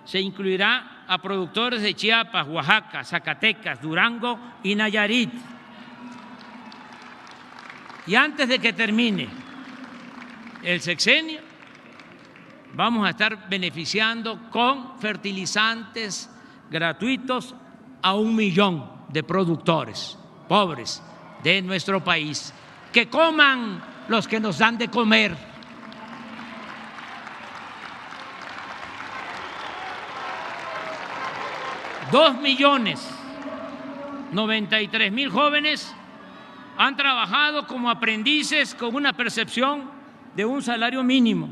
se incluirá a productores de Chiapas, Oaxaca, Zacatecas, Durango y Nayarit. Y antes de que termine el sexenio, vamos a estar beneficiando con fertilizantes gratuitos a 1 millón de productores pobres de nuestro país. Que coman los que nos dan de comer. $2,093,000 jóvenes han trabajado como aprendices con una percepción de un salario mínimo.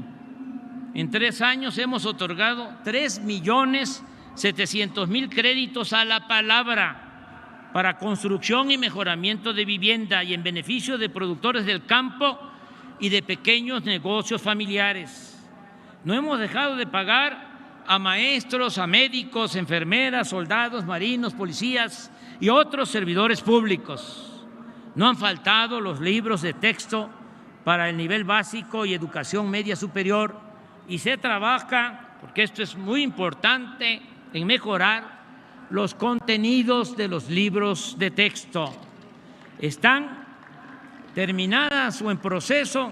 En 3 años hemos otorgado 3,700,000 créditos a la palabra para construcción y mejoramiento de vivienda y en beneficio de productores del campo y de pequeños negocios familiares. No hemos dejado de pagar a maestros, a médicos, enfermeras, soldados, marinos, policías y otros servidores públicos. No han faltado los libros de texto para el nivel básico y educación media superior, y se trabaja, porque esto es muy importante, en mejorar los contenidos de los libros de texto. Están terminadas o en proceso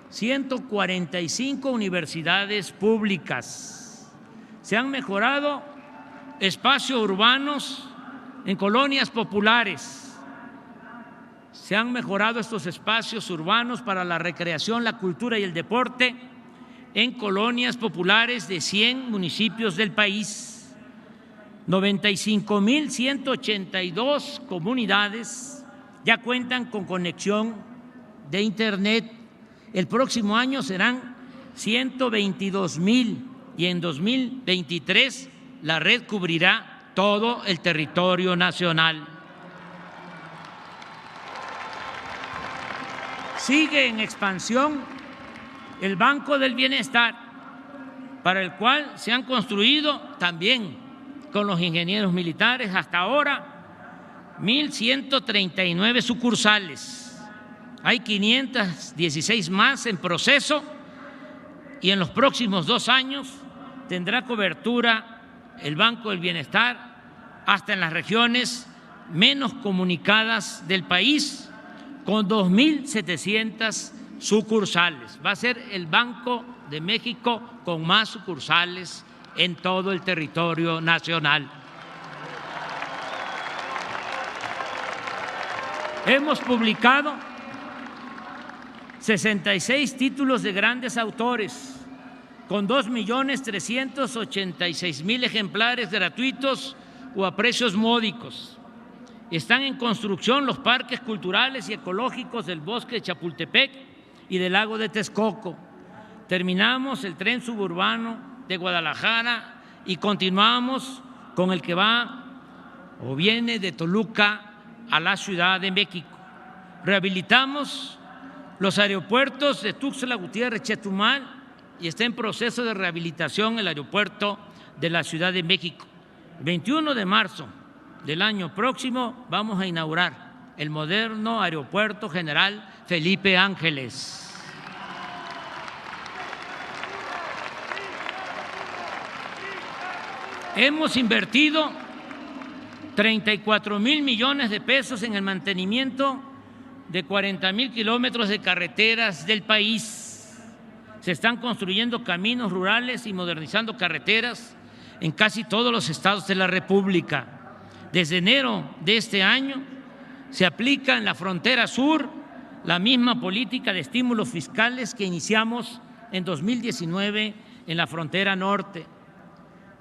145 universidades públicas. Se han mejorado espacios urbanos en colonias populares. Se han mejorado estos espacios urbanos para la recreación, la cultura y el deporte en colonias populares de 100 municipios del país. 95,182 comunidades ya cuentan con conexión de Internet. El próximo año serán 122,000 y en 2023 la red cubrirá todo el territorio nacional. Sigue en expansión el Banco del Bienestar, para el cual se han construido también con los ingenieros militares hasta ahora 1,139 sucursales. Hay 516 más en proceso y en los próximos 2 años tendrá cobertura el Banco del Bienestar hasta en las regiones menos comunicadas del país, con 2,700 sucursales. Va a ser el Banco de México con más sucursales en todo el territorio nacional. Hemos publicado 66 títulos de grandes autores con 2,386,000 ejemplares gratuitos o a precios módicos. Están en construcción los parques culturales y ecológicos del Bosque de Chapultepec y del Lago de Texcoco. Terminamos el tren suburbano de Guadalajara y continuamos con el que va o viene de Toluca a la Ciudad de México. Rehabilitamos los aeropuertos de Tuxtla Gutiérrez, Chetumal, y está en proceso de rehabilitación el aeropuerto de la Ciudad de México. El 21 de marzo del año próximo vamos a inaugurar el moderno Aeropuerto General Felipe Ángeles. Hemos invertido 34,000 millones de pesos en el mantenimiento de 40,000 kilómetros de carreteras del país. Se están construyendo caminos rurales y modernizando carreteras en casi todos los estados de la República. Desde enero de este año se aplica en la frontera sur la misma política de estímulos fiscales que iniciamos en 2019 en la frontera norte.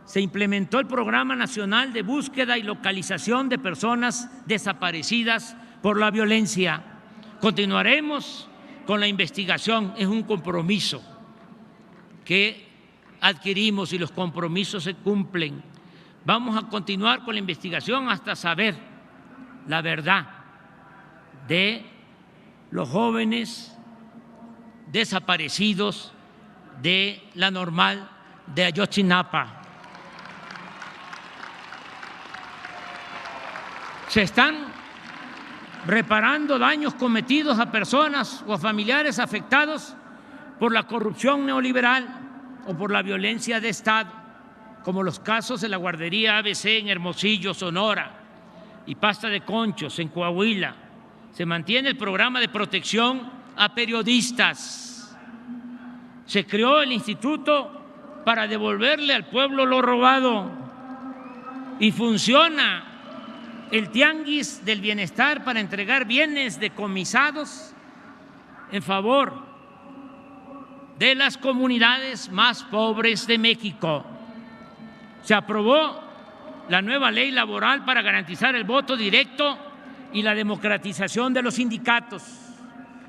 Se implementó el Programa Nacional de Búsqueda y Localización de Personas Desaparecidas por la Violencia. Continuaremos con la investigación, es un compromiso que adquirimos y los compromisos se cumplen. Vamos a continuar con la investigación hasta saber la verdad de los jóvenes desaparecidos de la Normal de Ayotzinapa. Se están reparando daños cometidos a personas o a familiares afectados por la corrupción neoliberal o por la violencia de Estado, como los casos de la guardería ABC en Hermosillo, Sonora, y Pasta de Conchos en Coahuila. Se mantiene el programa de protección a periodistas. Se creó el instituto para devolverle al pueblo lo robado y funciona el tianguis del bienestar para entregar bienes decomisados en favor de las comunidades más pobres de México. Se aprobó la nueva ley laboral para garantizar el voto directo y la democratización de los sindicatos.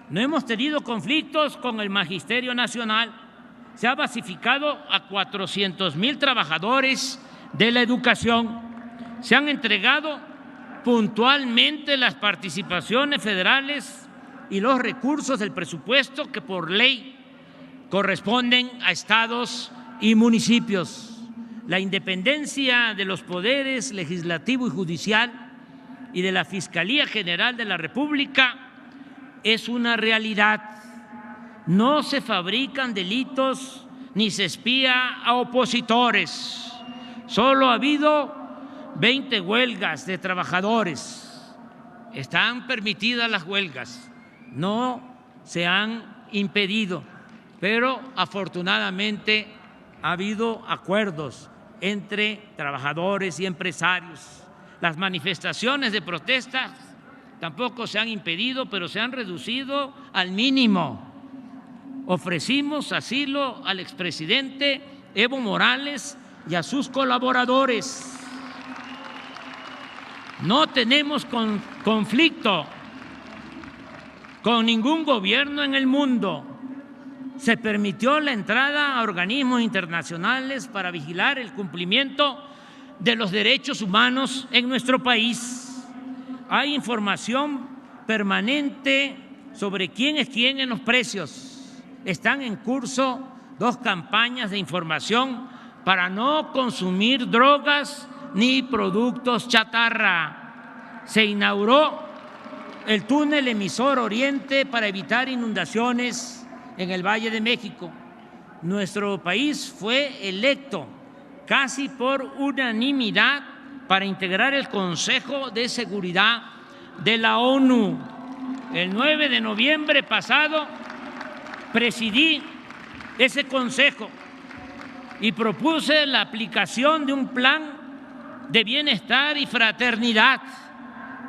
No hemos tenido conflictos con el Magisterio Nacional. Se ha basificado a 400,000 trabajadores de la educación. Se han entregado puntualmente las participaciones federales y los recursos del presupuesto que por ley corresponden a estados y municipios. La independencia de los poderes legislativo y judicial y de la Fiscalía General de la República es una realidad. No se fabrican delitos ni se espía a opositores. Solo ha habido 20 huelgas de trabajadores. Están permitidas las huelgas, no se han impedido, pero afortunadamente ha habido acuerdos entre trabajadores y empresarios. Las manifestaciones de protesta tampoco se han impedido, pero se han reducido al mínimo. Ofrecimos asilo al expresidente Evo Morales y a sus colaboradores. No tenemos conflicto con ningún gobierno en el mundo. Se permitió la entrada a organismos internacionales para vigilar el cumplimiento de los derechos humanos en nuestro país. Hay información permanente sobre quién es quién en los precios. Están en curso 2 campañas de información para no consumir drogas ni productos chatarra. Se inauguró el túnel emisor Oriente para evitar inundaciones en el Valle de México. Nuestro país fue electo casi por unanimidad para integrar el Consejo de Seguridad de la ONU. El 9 de noviembre pasado presidí ese consejo y propuse la aplicación de un plan de bienestar y fraternidad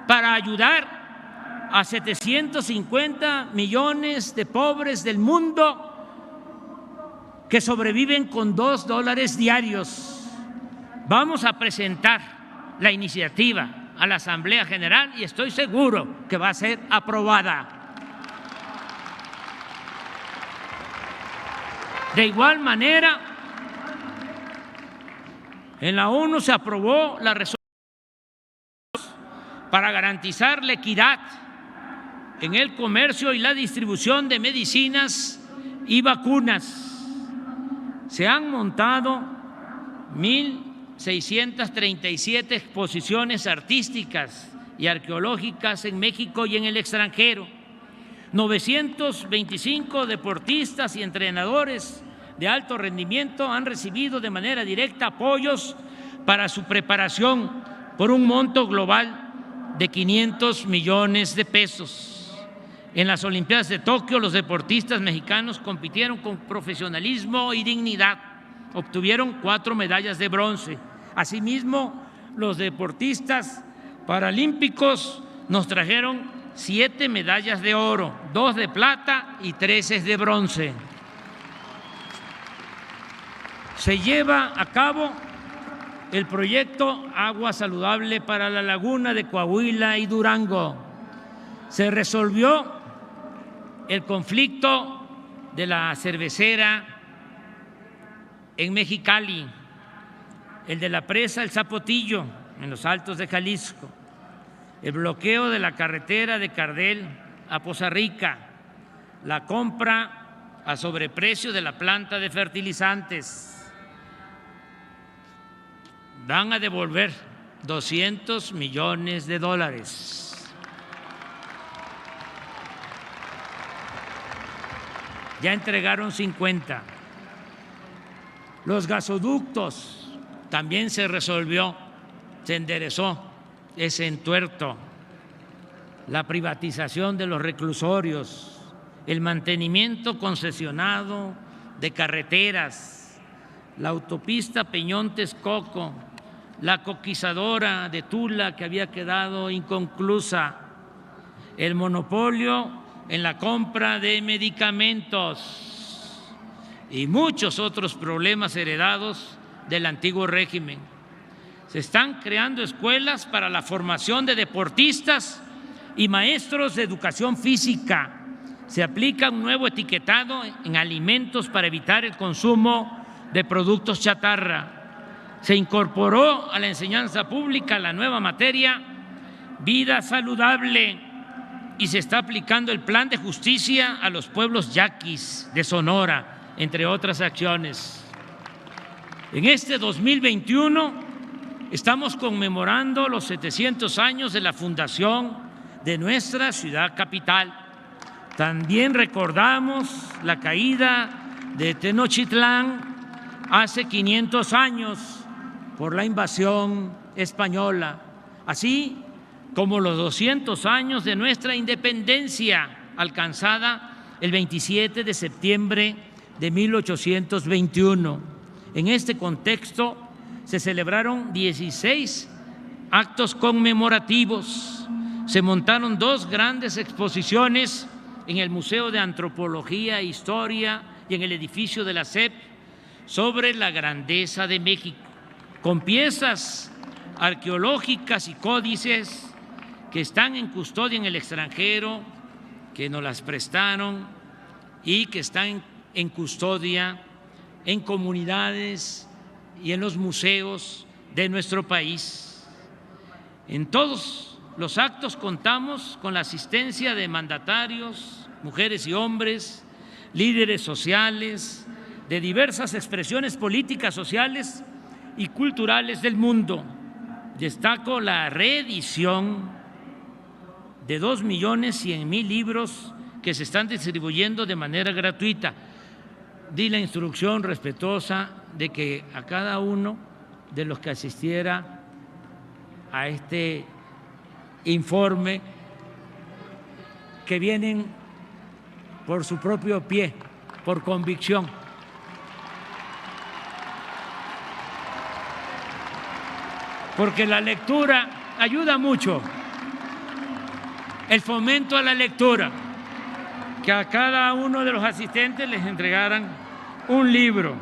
para ayudar a 750 millones de pobres del mundo que sobreviven con $2 diarios. Vamos a presentar la iniciativa a la Asamblea General y estoy seguro que va a ser aprobada. De igual manera, en la ONU se aprobó la resolución para garantizar la equidad en el comercio y la distribución de medicinas y vacunas. Se han montado 1,637 exposiciones artísticas y arqueológicas en México y en el extranjero. 925 deportistas y entrenadores de alto rendimiento han recibido de manera directa apoyos para su preparación por un monto global de 500 millones de pesos. En las Olimpiadas de Tokio, los deportistas mexicanos compitieron con profesionalismo y dignidad. Obtuvieron 4 medallas de bronce. Asimismo, los deportistas paralímpicos nos trajeron 7 medallas de oro, 2 de plata y 13 de bronce. Se lleva a cabo el proyecto Agua Saludable para la Laguna de Coahuila y Durango. Se resolvió el conflicto de la cervecera en Mexicali, el de la presa El Zapotillo en los Altos de Jalisco. el bloqueo de la carretera de Cardel a Poza Rica, la compra a sobreprecio de la planta de fertilizantes. Van a devolver $200 millones. Ya entregaron 50. Los gasoductos también se resolvió, se enderezó ese entuerto. La privatización de los reclusorios, el mantenimiento concesionado de carreteras, la autopista Peñón-Texcoco, la coquizadora de Tula que había quedado inconclusa, el monopolio en la compra de medicamentos y muchos otros problemas heredados del antiguo régimen. Se están creando escuelas para la formación de deportistas y maestros de educación física. Se aplica un nuevo etiquetado en alimentos para evitar el consumo de productos chatarra. Se incorporó a la enseñanza pública la nueva materia vida saludable y se está aplicando el plan de justicia a los pueblos yaquis de Sonora, entre otras acciones. En este 2021 estamos conmemorando los 700 años de la fundación de nuestra ciudad capital. También recordamos la caída de Tenochtitlán hace 500 años por la invasión española, así como los 200 años de nuestra independencia alcanzada el 27 de septiembre de 1821. En este contexto se celebraron 16 actos conmemorativos, se montaron 2 grandes exposiciones en el Museo de Antropología e Historia y en el edificio de la SEP sobre la grandeza de México, con piezas arqueológicas y códices que están en custodia en el extranjero, que nos las prestaron y que están en custodia en comunidades y en los museos de nuestro país. En todos los actos contamos con la asistencia de mandatarios, mujeres y hombres, líderes sociales, de diversas expresiones políticas, sociales y culturales del mundo. Destaco la reedición de 2.100.000 libros que se están distribuyendo de manera gratuita. Di la instrucción respetuosa de que a cada uno de los que asistiera a este informe, que vienen por su propio pie, por convicción, porque la lectura ayuda mucho, el fomento a la lectura, que a cada uno de los asistentes les entregaran un libro.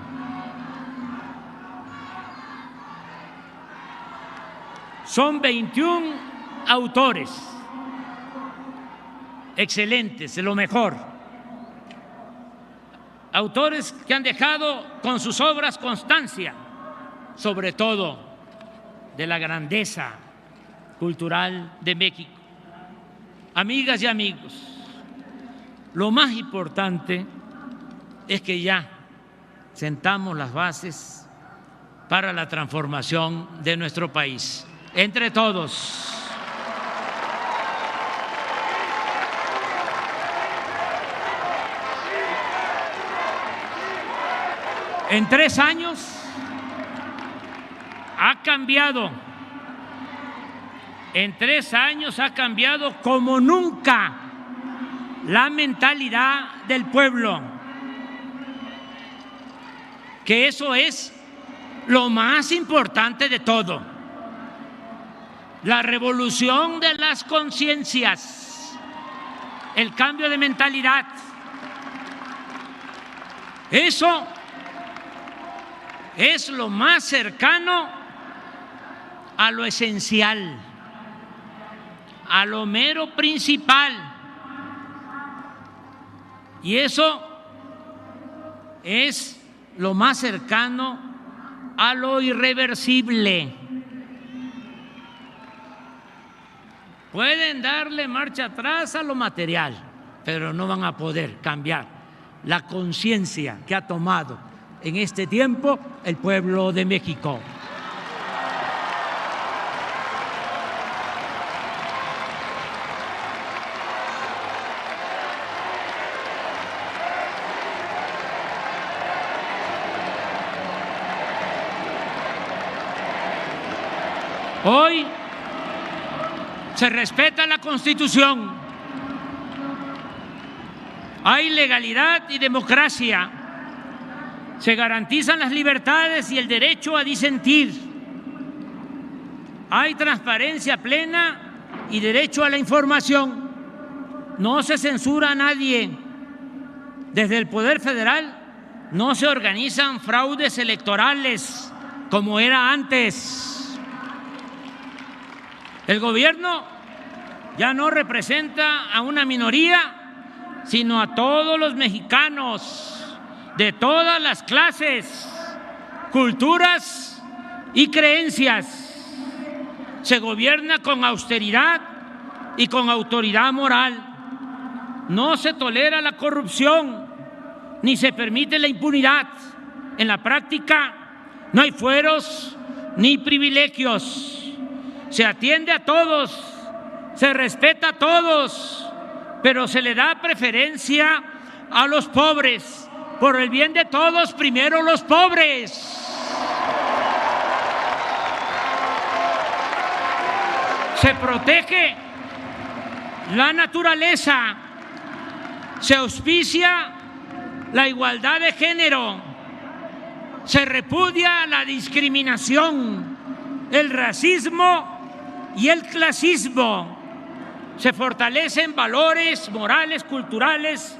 Son 21 autores, excelentes, de lo mejor, autores que han dejado con sus obras constancia, sobre todo de la grandeza cultural de México. Amigas y amigos, lo más importante es que ya sentamos las bases para la transformación de nuestro país, entre todos. En 3 años ha cambiado, en 3 años ha cambiado como nunca la mentalidad del pueblo, que eso es lo más importante de todo, la revolución de las conciencias, el cambio de mentalidad. Eso es lo más cercano a lo esencial, a lo mero principal. Y eso es lo más cercano a lo irreversible. pueden darle marcha atrás a lo material, pero no van a poder cambiar la conciencia que ha tomado en este tiempo el pueblo de México. Hoy se respeta la Constitución, hay legalidad y democracia, se garantizan las libertades y el derecho a disentir, hay transparencia plena y derecho a la información, no se censura a nadie. Desde el Poder Federal no se organizan fraudes electorales como era antes. El gobierno ya no representa a una minoría, sino a todos los mexicanos de todas las clases, culturas y creencias. Se gobierna con austeridad y con autoridad moral. No se tolera la corrupción ni se permite la impunidad. En la práctica no hay fueros ni privilegios. Se atiende a todos, se respeta a todos, pero se le da preferencia a los pobres. Por el bien de todos, primero los pobres. Se protege la naturaleza, se auspicia la igualdad de género, se repudia la discriminación, el racismo y el clasismo, se fortalecen valores morales, culturales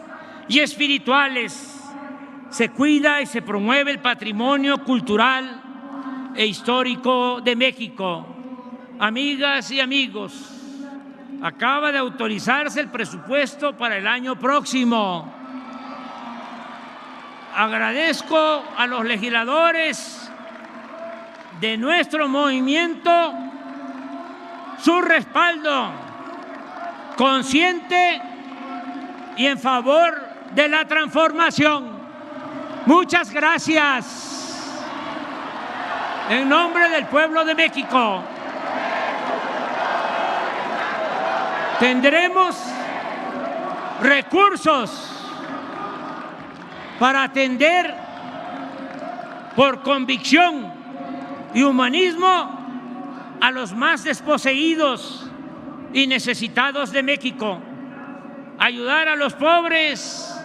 y espirituales, se cuida y se promueve el patrimonio cultural e histórico de México. Amigas y amigos, acaba de autorizarse el presupuesto para el año próximo. Agradezco a los legisladores de nuestro movimiento su respaldo consciente y en favor de la transformación. Muchas gracias. En nombre del pueblo de México, tendremos recursos para atender por convicción y humanismo a los más desposeídos y necesitados de México. Ayudar a los pobres,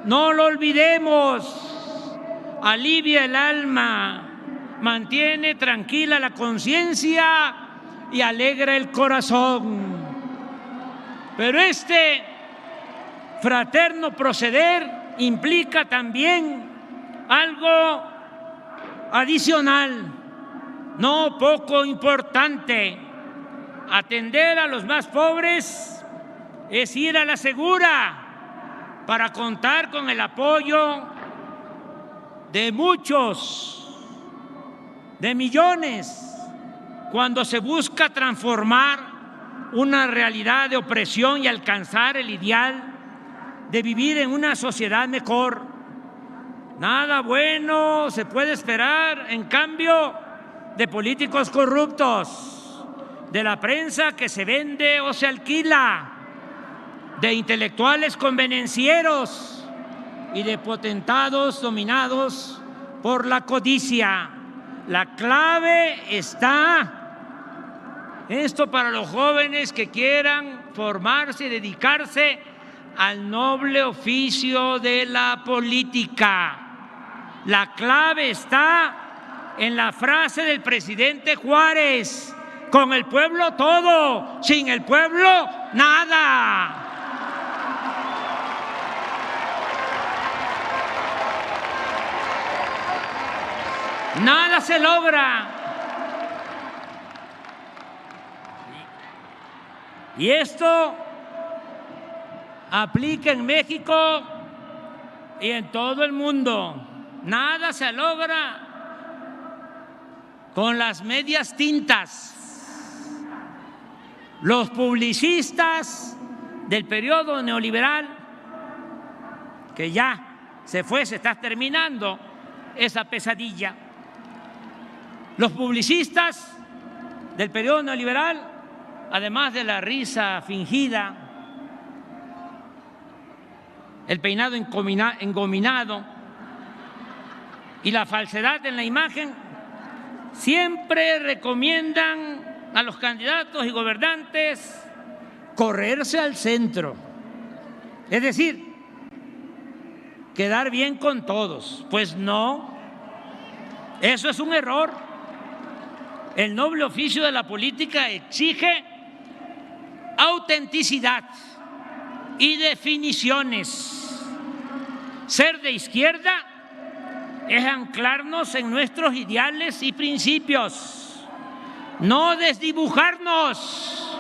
no lo olvidemos, alivia el alma, mantiene tranquila la conciencia y alegra el corazón. Pero este fraterno proceder implica también algo adicional, no poco importante. Atender a los más pobres es ir a la segura para contar con el apoyo de muchos, de millones, cuando se busca transformar una realidad de opresión y alcanzar el ideal de vivir en una sociedad mejor. Nada bueno se puede esperar, en cambio, de políticos corruptos, de la prensa que se vende o se alquila, de intelectuales convenencieros y de potentados dominados por la codicia. La clave está esto para los jóvenes que quieran formarse y dedicarse al noble oficio de la política. La clave está en la frase del presidente Juárez: con el pueblo todo, sin el pueblo nada. Nada se logra. Y esto aplica en México y en todo el mundo. Nada se logra con las medias tintas. Los publicistas del periodo neoliberal, que ya se fue, se está terminando esa pesadilla. Los publicistas del periodo neoliberal, además de la risa fingida, el peinado engominado y la falsedad en la imagen, siempre recomiendan a los candidatos y gobernantes correrse al centro, es decir, quedar bien con todos. Pues no, eso es un error. El noble oficio de la política exige autenticidad y definiciones. Ser de izquierda es anclarnos en nuestros ideales y principios, no desdibujarnos,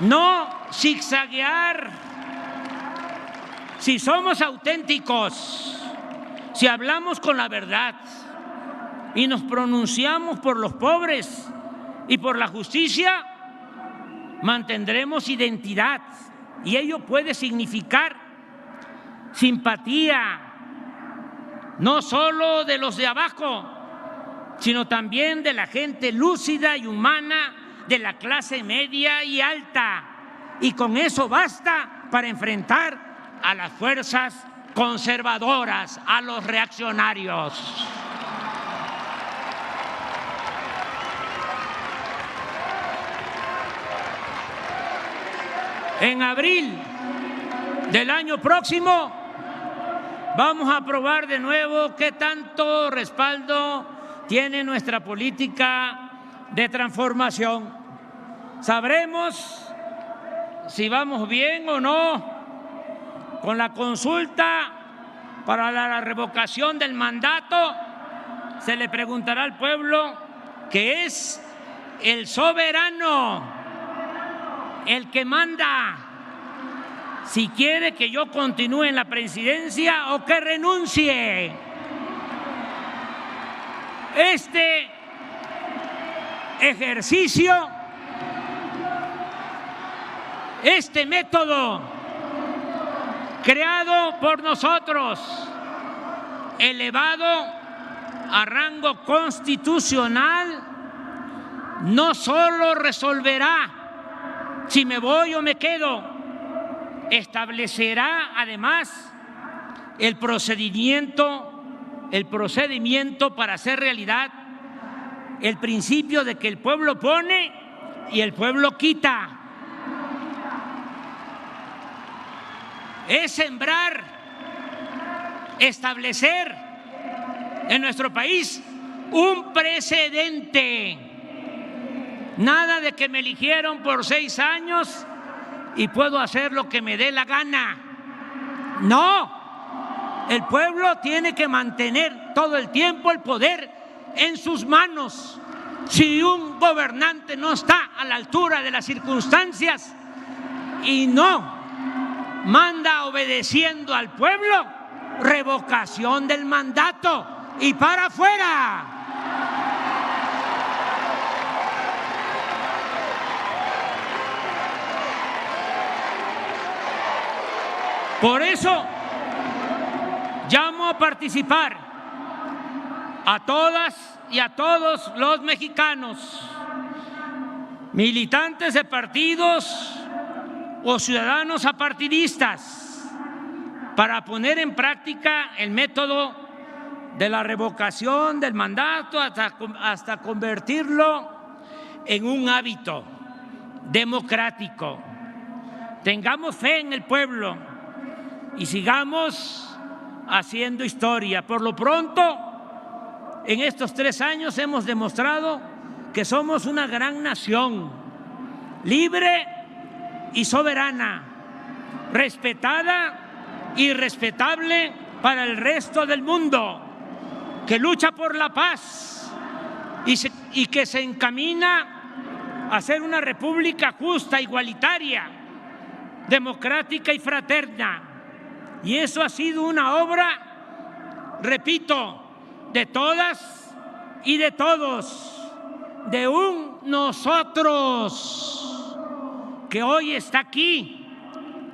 no zigzaguear. Si somos auténticos, si hablamos con la verdad y nos pronunciamos por los pobres y por la justicia, mantendremos identidad, y ello puede significar simpatía, no solo de los de abajo, sino también de la gente lúcida y humana de la clase media y alta. Y con eso basta para enfrentar a las fuerzas conservadoras, a los reaccionarios. En abril del año próximo vamos a probar de nuevo qué tanto respaldo tiene nuestra política de transformación. Sabremos si vamos bien o no con la consulta para la revocación del mandato. Se le preguntará al pueblo, que es el soberano, el que manda, si quiere que yo continúe en la presidencia o que renuncie. Este ejercicio, este método creado por nosotros, elevado a rango constitucional, no solo resolverá si me voy o me quedo, establecerá además el procedimiento para hacer realidad el principio de que el pueblo pone y el pueblo quita. Es sembrar, establecer en nuestro país un precedente. Nada de que me eligieron por 6 años y puedo hacer lo que me dé la gana. No, el pueblo tiene que mantener todo el tiempo el poder en sus manos. Si un gobernante no está a la altura de las circunstancias y no manda obedeciendo al pueblo, revocación del mandato y para afuera. Por eso llamo a participar a todas y a todos los mexicanos, militantes de partidos o ciudadanos apartidistas, para poner en práctica el método de la revocación del mandato hasta convertirlo en un hábito democrático. Tengamos fe en el pueblo y sigamos haciendo historia. Por lo pronto, en estos 3 años hemos demostrado que somos una gran nación, libre y soberana, respetada y respetable para el resto del mundo, que lucha por la paz y que se encamina a ser una república justa, igualitaria, democrática y fraterna. Y eso ha sido una obra, repito, de todas y de todos, de un nosotros, que hoy está aquí,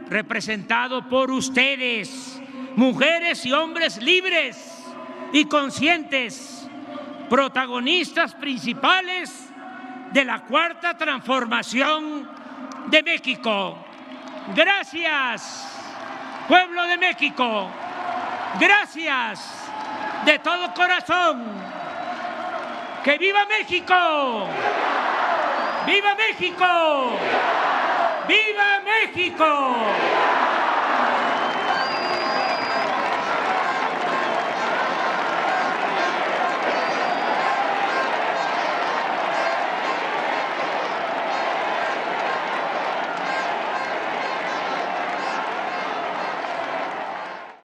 representado por ustedes, mujeres y hombres libres y conscientes, protagonistas principales de la Cuarta Transformación de México. Gracias, pueblo de México. Gracias de todo corazón. ¡Que viva México! ¡Viva México! ¡Viva México!